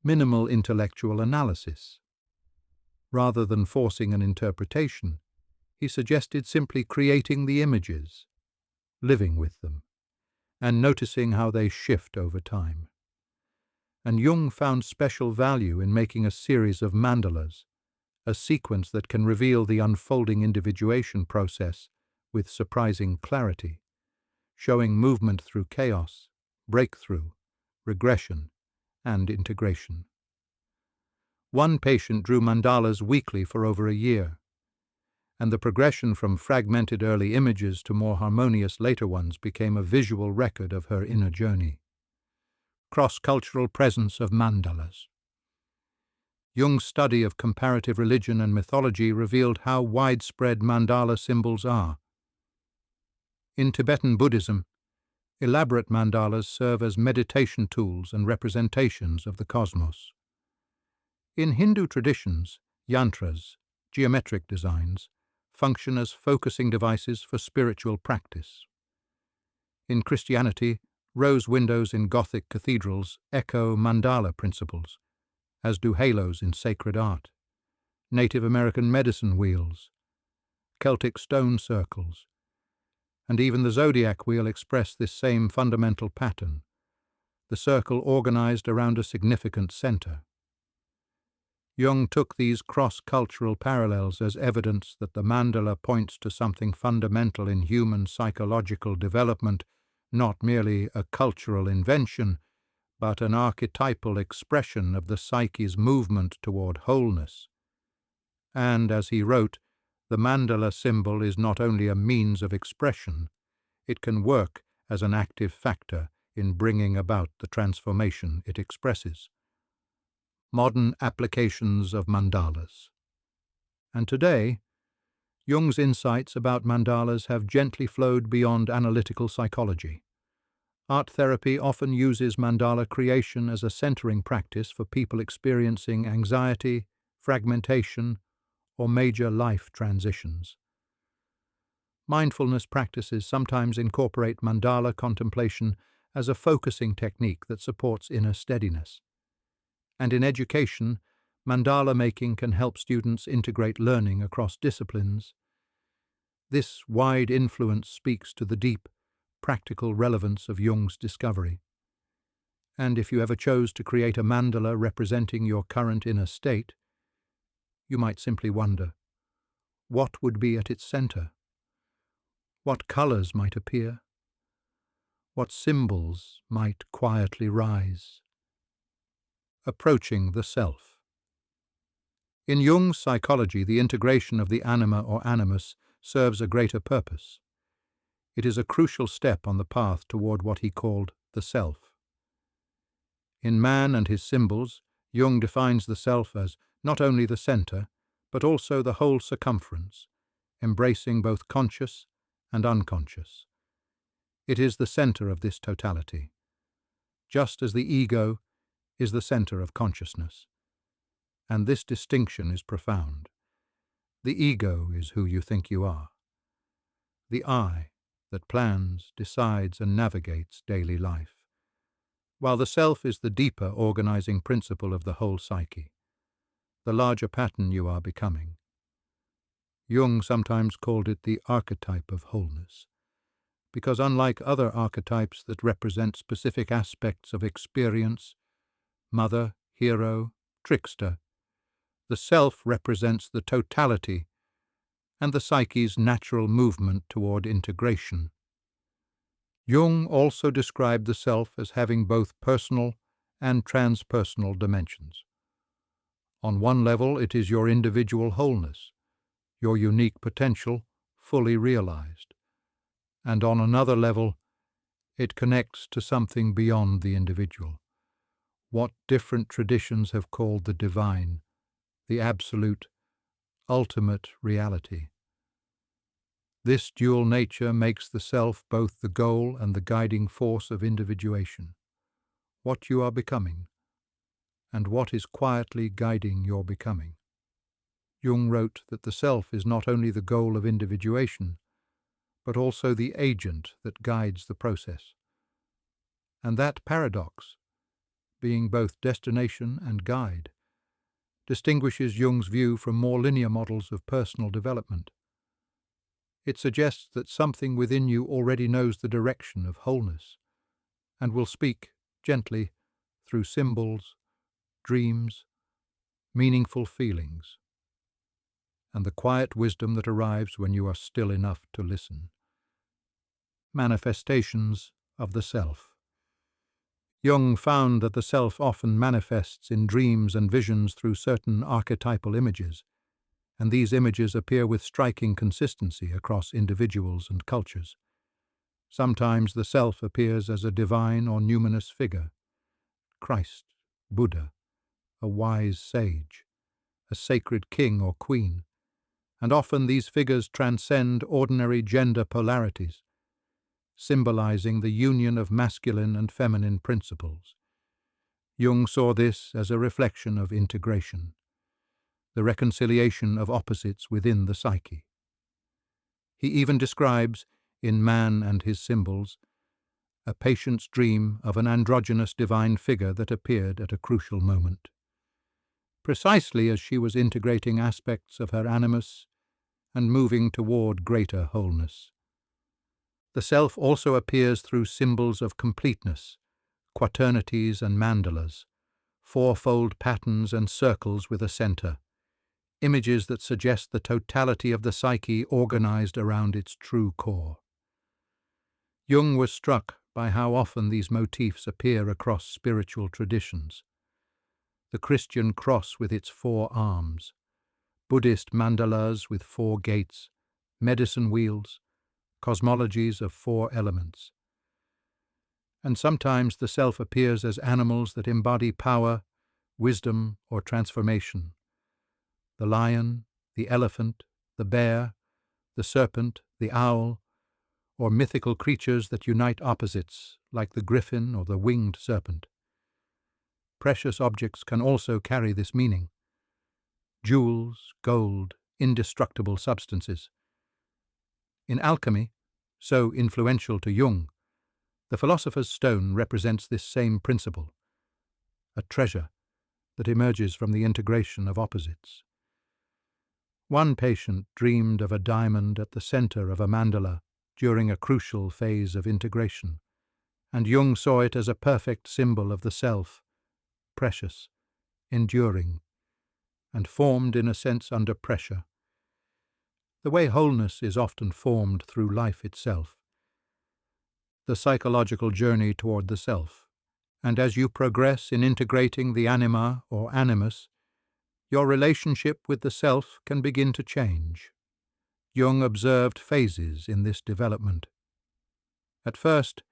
minimal intellectual analysis. Rather than forcing an interpretation, he suggested simply creating the images, living with them, and noticing how they shift over time. And Jung found special value in making a series of mandalas, a sequence that can reveal the unfolding individuation process with surprising clarity, showing movement through chaos, breakthrough, regression, and integration. One patient drew mandalas weekly for over a year, and the progression from fragmented early images to more harmonious later ones became a visual record of her inner journey. Cross-cultural presence of mandalas. Jung's study of comparative religion and mythology revealed how widespread mandala symbols are. In Tibetan Buddhism, elaborate mandalas serve as meditation tools and representations of the cosmos. In Hindu traditions, yantras, geometric designs, function as focusing devices for spiritual practice. In Christianity, rose windows in Gothic cathedrals echo mandala principles, as do halos in sacred art, Native American medicine wheels, Celtic stone circles, and even the zodiac wheel express this same fundamental pattern, the circle organized around a significant center. Jung took these cross-cultural parallels as evidence that the mandala points to something fundamental in human psychological development, not merely a cultural invention, but an archetypal expression of the psyche's movement toward wholeness. And, as he wrote, the mandala symbol is not only a means of expression, it can work as an active factor in bringing about the transformation it expresses. Modern applications of mandalas. And today, Jung's insights about mandalas have gently flowed beyond analytical psychology. Art therapy often uses mandala creation as a centering practice for people experiencing anxiety, fragmentation, or major life transitions. Mindfulness practices sometimes incorporate mandala contemplation as a focusing technique that supports inner steadiness. And in education, mandala making can help students integrate learning across disciplines. This wide influence speaks to the deep, practical relevance of Jung's discovery. And if you ever chose to create a mandala representing your current inner state, you might simply wonder, what would be at its center? What colors might appear? What symbols might quietly rise? Approaching the self. In Jung's psychology, the integration of the anima or animus serves a greater purpose. It is a crucial step on the path toward what he called the self. In Man and His Symbols, Jung defines the self as not only the center, but also the whole circumference, embracing both conscious and unconscious. It is the center of this totality. Just as the ego, is the center of consciousness, and this distinction is profound. The ego is who you think you are. The I that plans, decides, and navigates daily life, while the self is the deeper organizing principle of the whole psyche, the larger pattern you are becoming. Jung sometimes called it the archetype of wholeness, because unlike other archetypes that represent specific aspects of experience, mother, hero, trickster, the self represents the totality and the psyche's natural movement toward integration. Jung also described the self as having both personal and transpersonal dimensions. On one level, it is your individual wholeness, your unique potential fully realized, and on another level, it connects to something beyond the individual, what different traditions have called the divine, the absolute, ultimate reality. This dual nature makes the self both the goal and the guiding force of individuation, what you are becoming, and what is quietly guiding your becoming. Jung wrote that the self is not only the goal of individuation, but also the agent that guides the process. And that paradox, being both destination and guide, distinguishes Jung's view from more linear models of personal development. It suggests that something within you already knows the direction of wholeness and will speak gently through symbols, dreams, meaningful feelings, and the quiet wisdom that arrives when you are still enough to listen. Manifestations of the self. Jung found that the self often manifests in dreams and visions through certain archetypal images, and these images appear with striking consistency across individuals and cultures. Sometimes the self appears as a divine or numinous figure, Christ, Buddha, a wise sage, a sacred king or queen, and often these figures transcend ordinary gender polarities, symbolizing the union of masculine and feminine principles. Jung saw this as a reflection of integration, the reconciliation of opposites within the psyche. He even describes, in Man and His Symbols, a patient's dream of an androgynous divine figure that appeared at a crucial moment, precisely as she was integrating aspects of her animus and moving toward greater wholeness. The self also appears through symbols of completeness, quaternities and mandalas, fourfold patterns and circles with a center, images that suggest the totality of the psyche organized around its true core. Jung was struck by how often these motifs appear across spiritual traditions. The Christian cross with its 4 arms, Buddhist mandalas with 4 gates, medicine wheels, cosmologies of 4 elements. And sometimes the self appears as animals that embody power, wisdom, or transformation. The lion, the elephant, the bear, the serpent, the owl, or mythical creatures that unite opposites, like the griffin or the winged serpent. Precious objects can also carry this meaning. Jewels, gold, indestructible substances. In alchemy, so influential to Jung, the philosopher's stone represents this same principle, a treasure that emerges from the integration of opposites. One patient dreamed of a diamond at the center of a mandala during a crucial phase of integration, and Jung saw it as a perfect symbol of the self, precious, enduring, and formed in a sense under pressure. The way wholeness is often formed through life itself, the psychological journey toward the self, and as you progress in integrating the anima or animus, your relationship with the self can begin to change. Jung observed phases in this development. At first,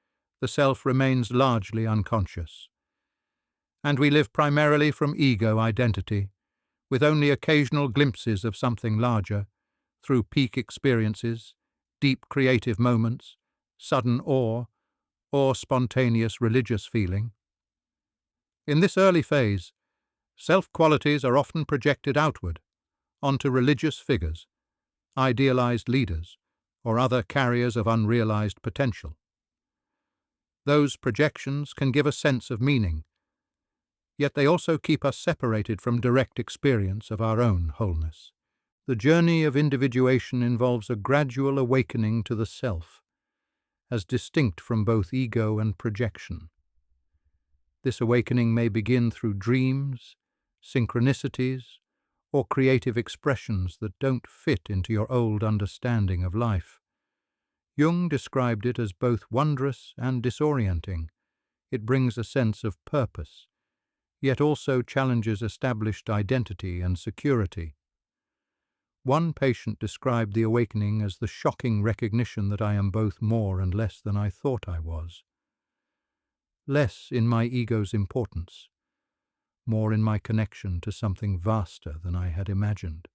the self remains largely unconscious, and we live primarily from ego identity, with only occasional glimpses of something larger, through peak experiences, deep creative moments, sudden awe, or spontaneous religious feeling. In this early phase, self-qualities are often projected outward, onto religious figures, idealized leaders, or other carriers of unrealized potential. Those projections can give a sense of meaning, yet they also keep us separated from direct experience of our own wholeness. The journey of individuation involves a gradual awakening to the self, as distinct from both ego and projection. This awakening may begin through dreams, synchronicities, or creative expressions that don't fit into your old understanding of life. Jung described it as both wondrous and disorienting. It brings a sense of purpose, yet also challenges established identity and security. One patient described the awakening as the shocking recognition that I am both more and less than I thought I was. Less in my ego's importance, more in my connection to something vaster than I had imagined.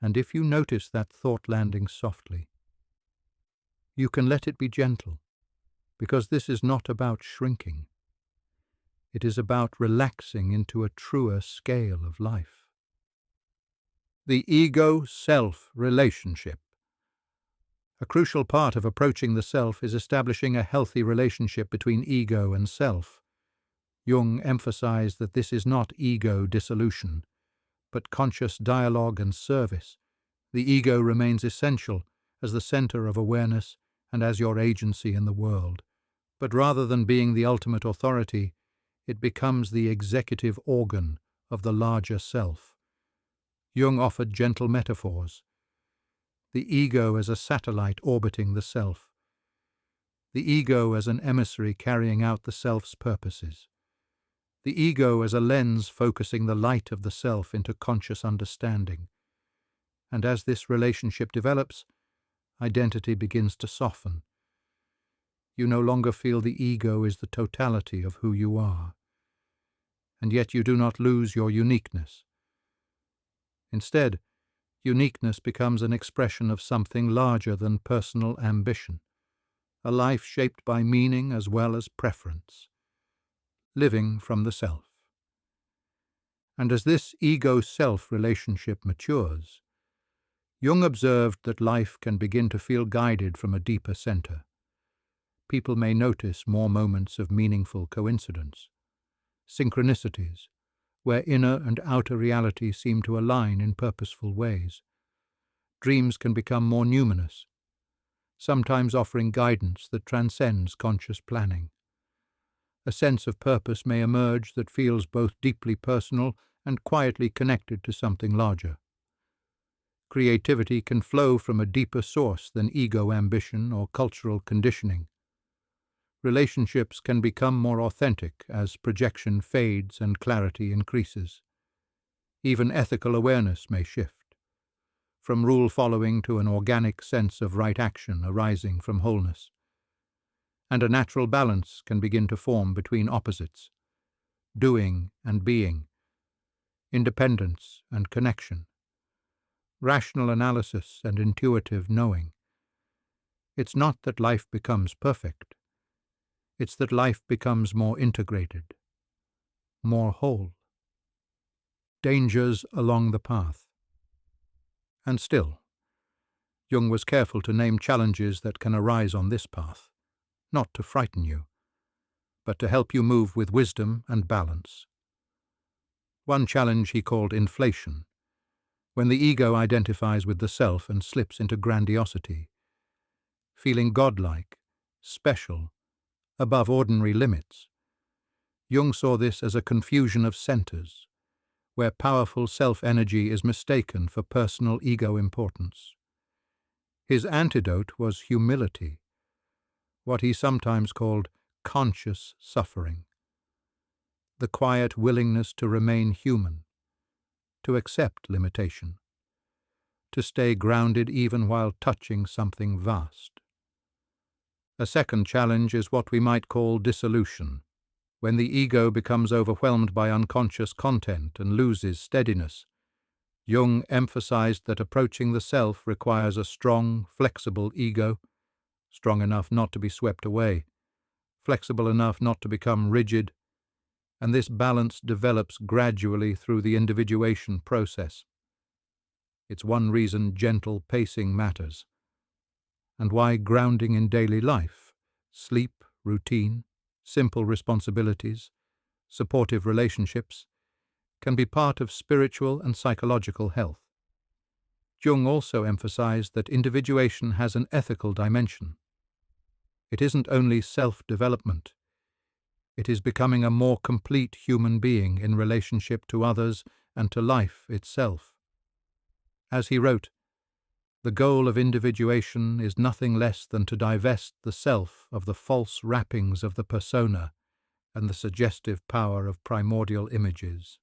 And if you notice that thought landing softly, you can let it be gentle, because this is not about shrinking. It is about relaxing into a truer scale of life. The ego-self relationship. A crucial part of approaching the self is establishing a healthy relationship between ego and self. Jung emphasized that this is not ego dissolution, but conscious dialogue and service. The ego remains essential as the center of awareness and as your agency in the world, but rather than being the ultimate authority, it becomes the executive organ of the larger self. Jung offered gentle metaphors. The ego as a satellite orbiting the self. The ego as an emissary carrying out the self's purposes. The ego as a lens focusing the light of the self into conscious understanding. And as this relationship develops, identity begins to soften. You no longer feel the ego is the totality of who you are. And yet you do not lose your uniqueness. Instead, uniqueness becomes an expression of something larger than personal ambition, a life shaped by meaning as well as preference, living from the self. And as this ego-self relationship matures, Jung observed that life can begin to feel guided from a deeper center. People may notice more moments of meaningful coincidence, synchronicities, where inner and outer reality seem to align in purposeful ways. Dreams can become more numinous, sometimes offering guidance that transcends conscious planning. A sense of purpose may emerge that feels both deeply personal and quietly connected to something larger. Creativity can flow from a deeper source than ego ambition or cultural conditioning. Relationships can become more authentic as projection fades and clarity increases. Even ethical awareness may shift, from rule-following to an organic sense of right action arising from wholeness. And a natural balance can begin to form between opposites, doing and being, independence and connection, rational analysis and intuitive knowing. It's not that life becomes perfect. It's that life becomes more integrated, more whole. Dangers along the path. And still, Jung was careful to name challenges that can arise on this path, not to frighten you, but to help you move with wisdom and balance. One challenge he called inflation, when the ego identifies with the self and slips into grandiosity, feeling godlike, special, above ordinary limits. Jung saw this as a confusion of centers, where powerful self-energy is mistaken for personal ego importance. His antidote was humility, what he sometimes called conscious suffering, the quiet willingness to remain human, to accept limitation, to stay grounded even while touching something vast. A second challenge is what we might call dissolution, when the ego becomes overwhelmed by unconscious content and loses steadiness. Jung emphasized that approaching the self requires a strong, flexible ego, strong enough not to be swept away, flexible enough not to become rigid, and this balance develops gradually through the individuation process. It's one reason gentle pacing matters, and why grounding in daily life, sleep, routine, simple responsibilities, supportive relationships, can be part of spiritual and psychological health. Jung also emphasized that individuation has an ethical dimension. It isn't only self-development. It is becoming a more complete human being in relationship to others and to life itself. As he wrote, "The goal of individuation is nothing less than to divest the self of the false wrappings of the persona and the suggestive power of primordial images,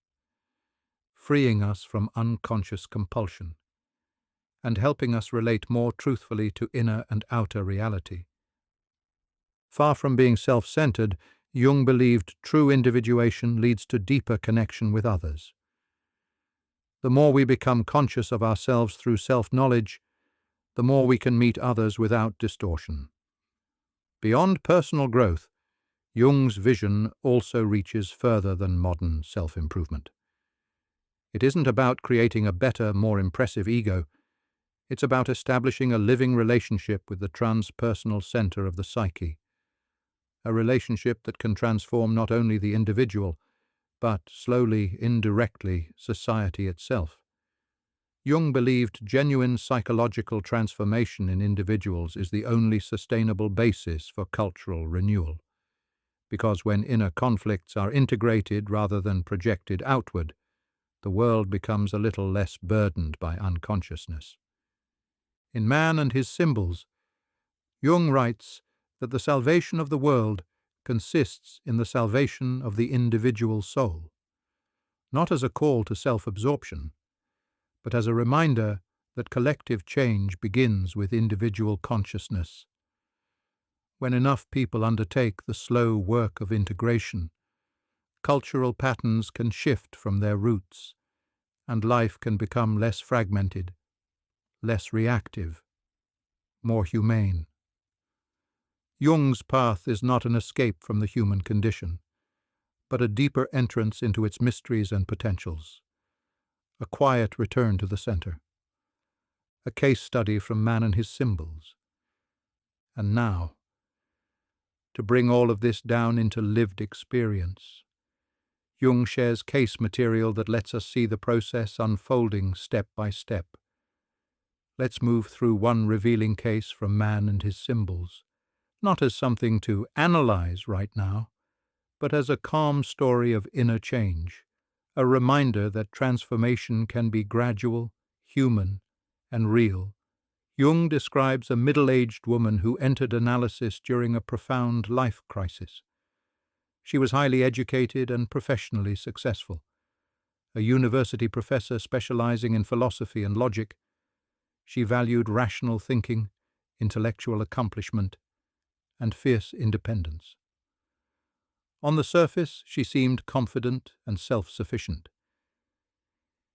freeing us from unconscious compulsion, and helping us relate more truthfully to inner and outer reality." Far from being self-centered, Jung believed true individuation leads to deeper connection with others. The more we become conscious of ourselves through self-knowledge, the more we can meet others without distortion. Beyond personal growth, Jung's vision also reaches further than modern self-improvement. It isn't about creating a better, more impressive ego. It's about establishing a living relationship with the transpersonal center of the psyche, a relationship that can transform not only the individual, but, slowly, indirectly, society itself. Jung believed genuine psychological transformation in individuals is the only sustainable basis for cultural renewal, because when inner conflicts are integrated rather than projected outward, the world becomes a little less burdened by unconsciousness. In Man and His Symbols, Jung writes that the salvation of the world consists in the salvation of the individual soul, not as a call to self-absorption, but as a reminder that collective change begins with individual consciousness. When enough people undertake the slow work of integration, cultural patterns can shift from their roots, and life can become less fragmented, less reactive, more humane. Jung's path is not an escape from the human condition, but a deeper entrance into its mysteries and potentials, a quiet return to the center, a case study from Man and His Symbols. And now, to bring all of this down into lived experience, Jung shares case material that lets us see the process unfolding step by step. Let's move through one revealing case from Man and His Symbols, not as something to analyze right now, but as a calm story of inner change, a reminder that transformation can be gradual, human, and real. Jung describes a middle-aged woman who entered analysis during a profound life crisis. She was highly educated and professionally successful. A university professor specializing in philosophy and logic, she valued rational thinking, intellectual accomplishment, and fierce independence. On the surface, she seemed confident and self-sufficient.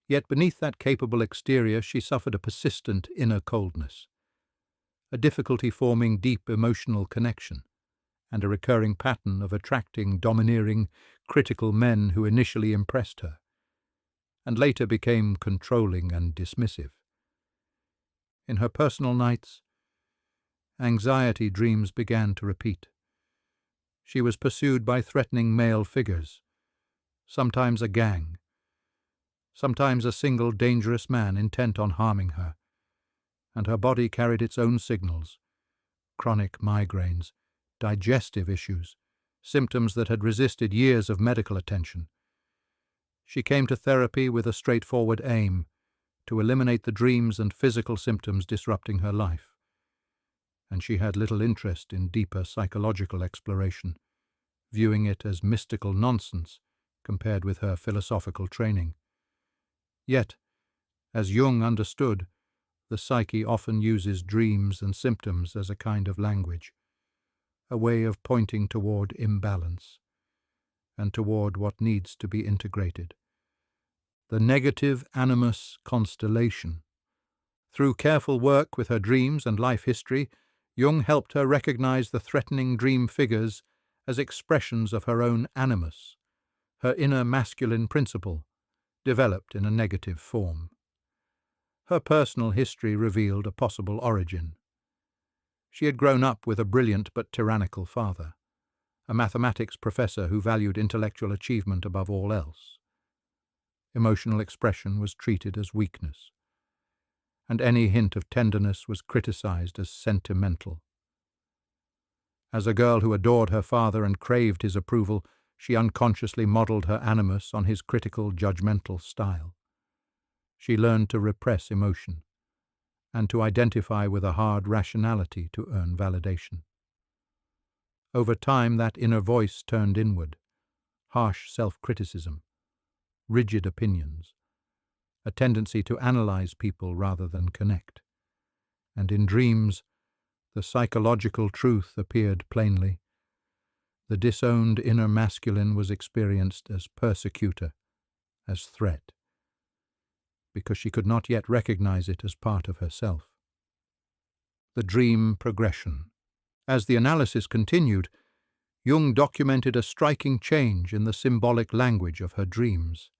Yet beneath that capable exterior, she suffered a persistent inner coldness, a difficulty forming deep emotional connection, and a recurring pattern of attracting domineering, critical men who initially impressed her, and later became controlling and dismissive. In her personal nights, anxiety dreams began to repeat. She was pursued by threatening male figures, sometimes a gang, sometimes a single dangerous man intent on harming her, and her body carried its own signals: chronic migraines, digestive issues, symptoms that had resisted years of medical attention. She came to therapy with a straightforward aim: to eliminate the dreams and physical symptoms disrupting her life. And she had little interest in deeper psychological exploration, viewing it as mystical nonsense compared with her philosophical training. Yet, as Jung understood, the psyche often uses dreams and symptoms as a kind of language, a way of pointing toward imbalance, and toward what needs to be integrated. The negative animus constellation. Through careful work with her dreams and life history, Jung helped her recognize the threatening dream figures as expressions of her own animus, her inner masculine principle, developed in a negative form. Her personal history revealed a possible origin. She had grown up with a brilliant but tyrannical father, a mathematics professor who valued intellectual achievement above all else. Emotional expression was treated as weakness, and any hint of tenderness was criticized as sentimental. As a girl who adored her father and craved his approval, she unconsciously modeled her animus on his critical, judgmental style. She learned to repress emotion, and to identify with a hard rationality to earn validation. Over time, that inner voice turned inward, harsh self-criticism, rigid opinions, a tendency to analyze people rather than connect. And in dreams, the psychological truth appeared plainly. The disowned inner masculine was experienced as persecutor, as threat, because she could not yet recognize it as part of herself. The dream progression. As the analysis continued, Jung documented a striking change in the symbolic language of her dreams.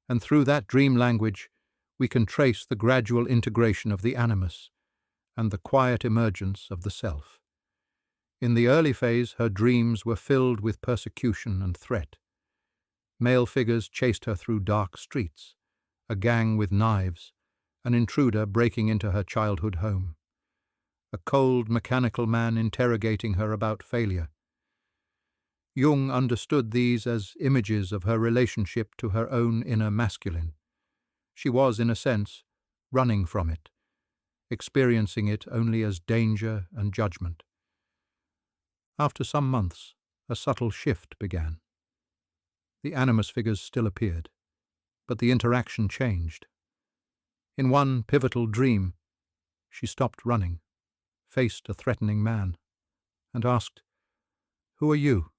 And through that dream language, we can trace the gradual integration of the animus and the quiet emergence of the self. In the early phase, her dreams were filled with persecution and threat. Male figures chased her through dark streets, a gang with knives, an intruder breaking into her childhood home, a cold, mechanical man interrogating her about failure. Jung understood these as images of her relationship to her own inner masculine. She was, in a sense, running from it, experiencing it only as danger and judgment. After some months, a subtle shift began. The animus figures still appeared, but the interaction changed. In one pivotal dream, she stopped running, faced a threatening man, and asked, "Who are you,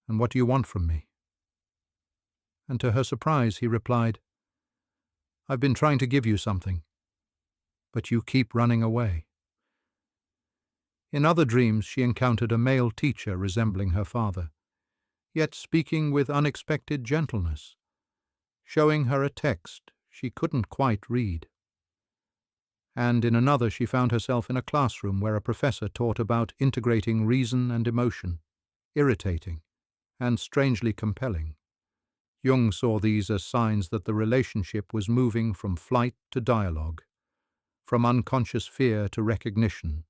and what do you want from me?" And to her surprise, he replied, "I've been trying to give you something, but you keep running away." In other dreams, she encountered a male teacher resembling her father, yet speaking with unexpected gentleness, showing her a text she couldn't quite read. And in another, she found herself in a classroom where a professor taught about integrating reason and emotion, irritating and strangely compelling. Jung saw these as signs that the relationship was moving from flight to dialogue, from unconscious fear to recognition,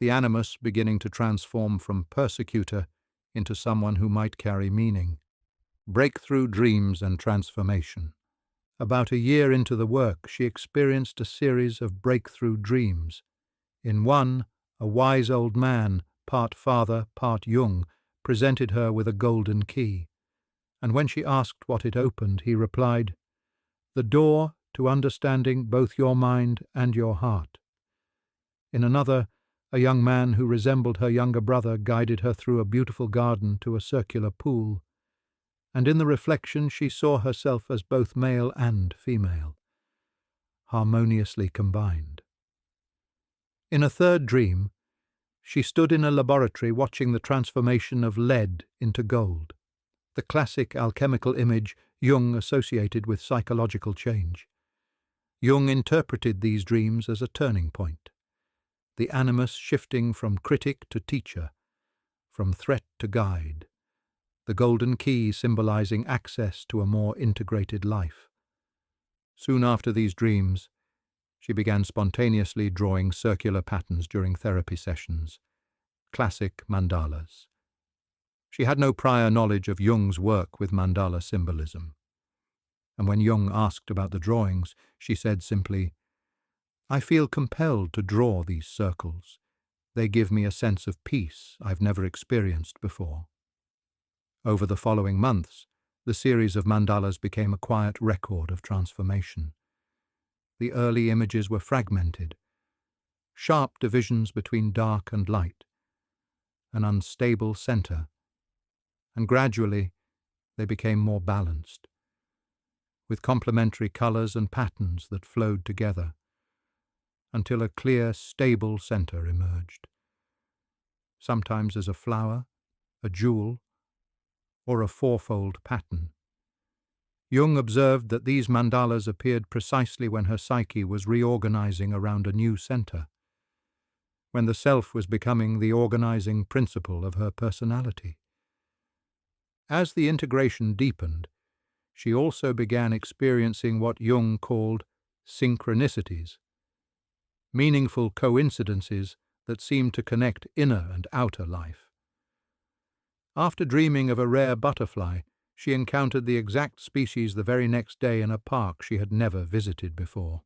the animus beginning to transform from persecutor into someone who might carry meaning. Breakthrough dreams and transformation. About a year into the work, she experienced a series of breakthrough dreams. In one, a wise old man, part father, part Jung, presented her with a golden key, and when she asked what it opened, he replied, "The door to understanding both your mind and your heart." In another, a young man who resembled her younger brother guided her through a beautiful garden to a circular pool, and in the reflection she saw herself as both male and female, harmoniously combined. In a third dream, she stood in a laboratory watching the transformation of lead into gold, the classic alchemical image Jung associated with psychological change. Jung interpreted these dreams as a turning point, the animus shifting from critic to teacher, from threat to guide, the golden key symbolizing access to a more integrated life. Soon after these dreams, she began spontaneously drawing circular patterns during therapy sessions, classic mandalas. She had no prior knowledge of Jung's work with mandala symbolism. And when Jung asked about the drawings, she said simply, "I feel compelled to draw these circles. They give me a sense of peace I've never experienced before." Over the following months, the series of mandalas became a quiet record of transformation. The early images were fragmented, sharp divisions between dark and light, an unstable center, and gradually they became more balanced, with complementary colors and patterns that flowed together, until a clear, stable center emerged, sometimes as a flower, a jewel, or a fourfold pattern. Jung observed that these mandalas appeared precisely when her psyche was reorganizing around a new center, when the self was becoming the organizing principle of her personality. As the integration deepened, she also began experiencing what Jung called synchronicities, meaningful coincidences that seemed to connect inner and outer life. After dreaming of a rare butterfly, she encountered the exact species the very next day in a park she had never visited before.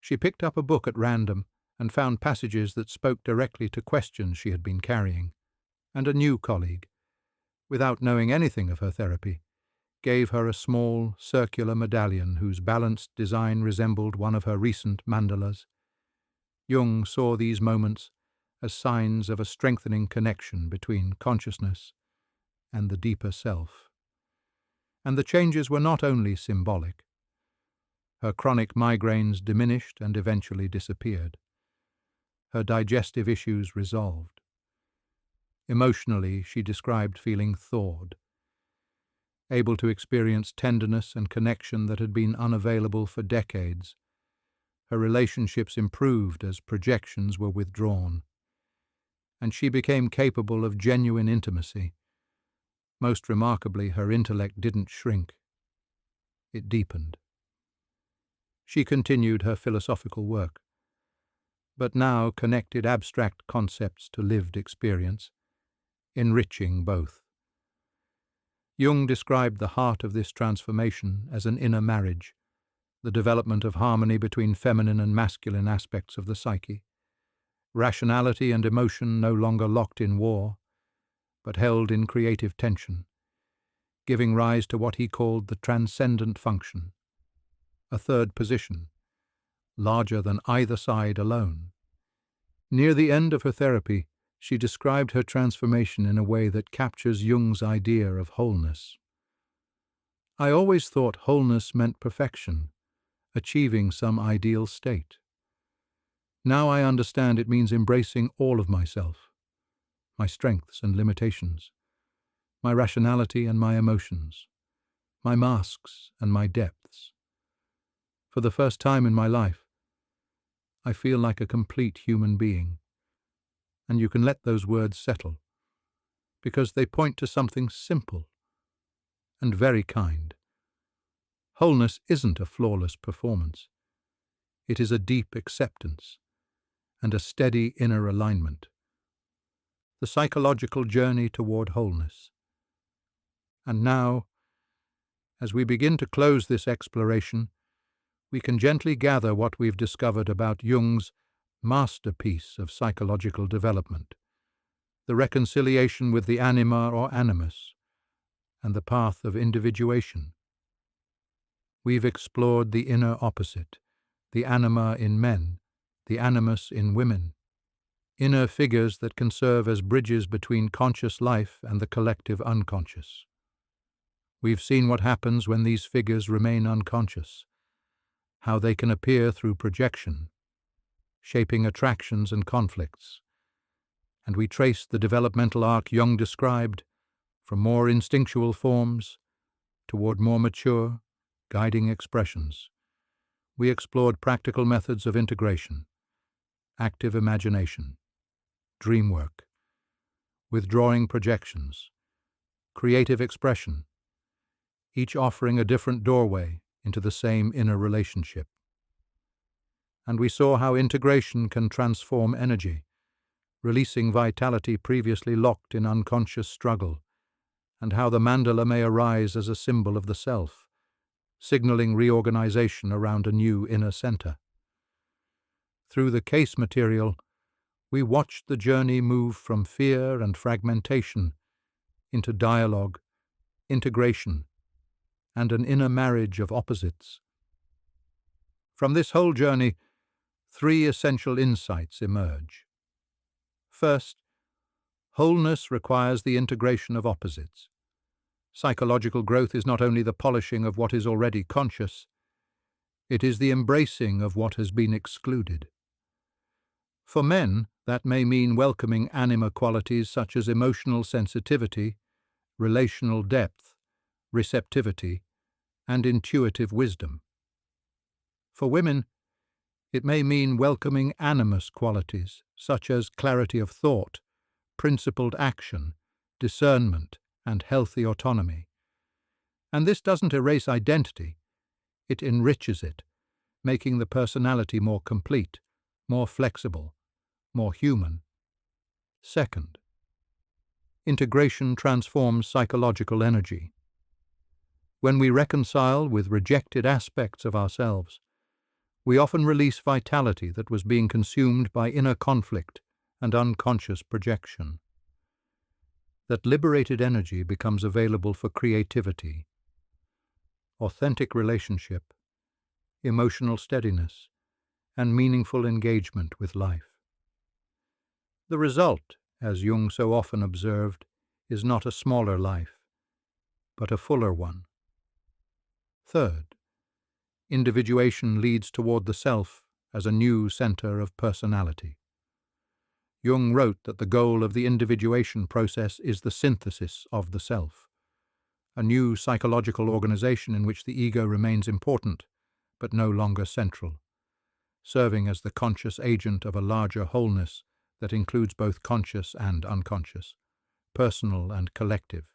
She picked up a book at random and found passages that spoke directly to questions she had been carrying, and a new colleague, without knowing anything of her therapy, gave her a small, circular medallion whose balanced design resembled one of her recent mandalas. Jung saw these moments as signs of a strengthening connection between consciousness and the deeper self. And the changes were not only symbolic. Her chronic migraines diminished and eventually disappeared. Her digestive issues resolved. Emotionally, she described feeling thawed, able to experience tenderness and connection that had been unavailable for decades. Her relationships improved as projections were withdrawn, and she became capable of genuine intimacy. Most remarkably, her intellect didn't shrink. It deepened. She continued her philosophical work, but now connected abstract concepts to lived experience, enriching both. Jung described the heart of this transformation as an inner marriage, the development of harmony between feminine and masculine aspects of the psyche, rationality and emotion no longer locked in war, but held in creative tension, giving rise to what he called the transcendent function, a third position, larger than either side alone. Near the end of her therapy, she described her transformation in a way that captures Jung's idea of wholeness. I always thought wholeness meant perfection, achieving some ideal state. Now I understand it means embracing all of myself, my strengths and limitations, my rationality and my emotions, my masks and my depths. For the first time in my life, I feel like a complete human being. And you can let those words settle, because they point to something simple and very kind. Wholeness isn't a flawless performance. It is a deep acceptance and a steady inner alignment. The psychological journey toward wholeness. And now, as we begin to close this exploration, we can gently gather what we've discovered about Jung's masterpiece of psychological development, the reconciliation with the anima or animus, and the path of individuation. We've explored the inner opposite, the anima in men, the animus in women, inner figures that can serve as bridges between conscious life and the collective unconscious. We've seen what happens when these figures remain unconscious, how they can appear through projection, shaping attractions and conflicts, and we traced the developmental arc Jung described from more instinctual forms toward more mature, guiding expressions. We explored practical methods of integration, active imagination, dream work, withdrawing projections, creative expression, each offering a different doorway into the same inner relationship. And we saw how integration can transform energy, releasing vitality previously locked in unconscious struggle, and how the mandala may arise as a symbol of the self, signaling reorganization around a new inner center. Through the case material, we watched the journey move from fear and fragmentation into dialogue, integration, and an inner marriage of opposites. From this whole journey, 3 essential insights emerge. First, wholeness requires the integration of opposites. Psychological growth is not only the polishing of what is already conscious, it is the embracing of what has been excluded. For men, that may mean welcoming anima qualities such as emotional sensitivity, relational depth, receptivity, and intuitive wisdom. For women, it may mean welcoming animus qualities, such as clarity of thought, principled action, discernment, and healthy autonomy. And this doesn't erase identity, it enriches it, making the personality more complete, more flexible, more human. Second, integration transforms psychological energy. When we reconcile with rejected aspects of ourselves, we often release vitality that was being consumed by inner conflict and unconscious projection. That liberated energy becomes available for creativity, authentic relationship, emotional steadiness, and meaningful engagement with life. The result, as Jung so often observed, is not a smaller life, but a fuller one. Third, individuation leads toward the self as a new center of personality. Jung wrote that the goal of the individuation process is the synthesis of the self, a new psychological organization in which the ego remains important, but no longer central, serving as the conscious agent of a larger wholeness that includes both conscious and unconscious, personal and collective.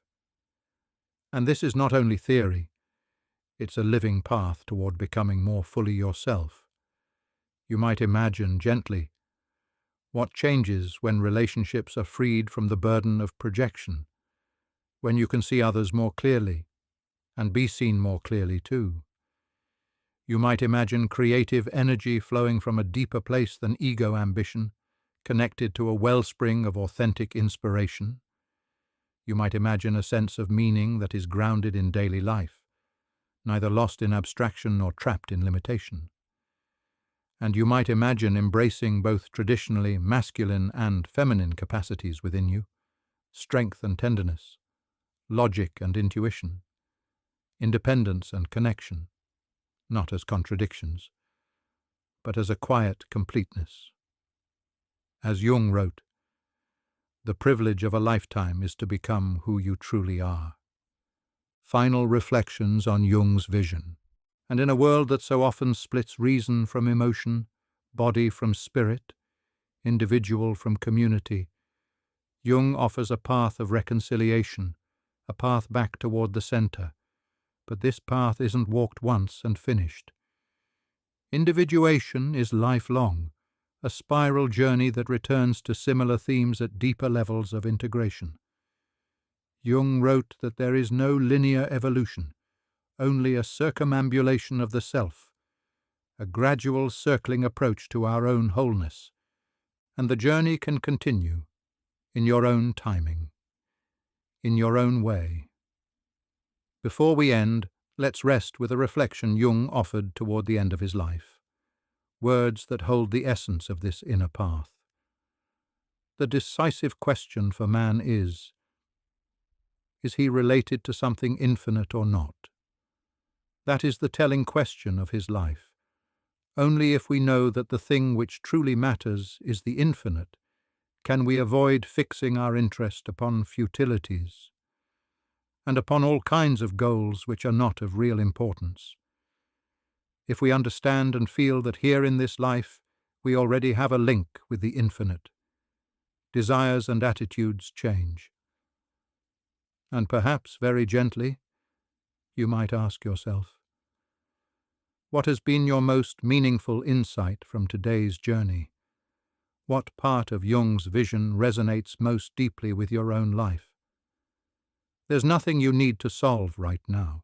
And this is not only theory, it's a living path toward becoming more fully yourself. You might imagine gently what changes when relationships are freed from the burden of projection, when you can see others more clearly, and be seen more clearly too. You might imagine creative energy flowing from a deeper place than ego ambition, connected to a wellspring of authentic inspiration. You might imagine a sense of meaning that is grounded in daily life, neither lost in abstraction nor trapped in limitation. And you might imagine embracing both traditionally masculine and feminine capacities within you, strength and tenderness, logic and intuition, independence and connection, not as contradictions, but as a quiet completeness. As Jung wrote, "The privilege of a lifetime is to become who you truly are." Final reflections on Jung's vision. And in a world that so often splits reason from emotion, body from spirit, individual from community, Jung offers a path of reconciliation, a path back toward the center. But this path isn't walked once and finished. Individuation is lifelong, a spiral journey that returns to similar themes at deeper levels of integration. Jung wrote that there is no linear evolution, only a circumambulation of the self, a gradual circling approach to our own wholeness, and the journey can continue in your own timing, in your own way. Before we end, let's rest with a reflection Jung offered toward the end of his life, words that hold the essence of this inner path. The decisive question for man is he related to something infinite or not? That is the telling question of his life. Only if we know that the thing which truly matters is the infinite can we avoid fixing our interest upon futilities and upon all kinds of goals which are not of real importance. If we understand and feel that here in this life we already have a link with the infinite, desires and attitudes change. And perhaps very gently, you might ask yourself, what has been your most meaningful insight from today's journey? What part of Jung's vision resonates most deeply with your own life? There's nothing you need to solve right now.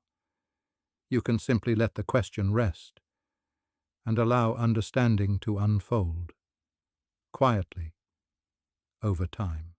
You can simply let the question rest and allow understanding to unfold, quietly, over time.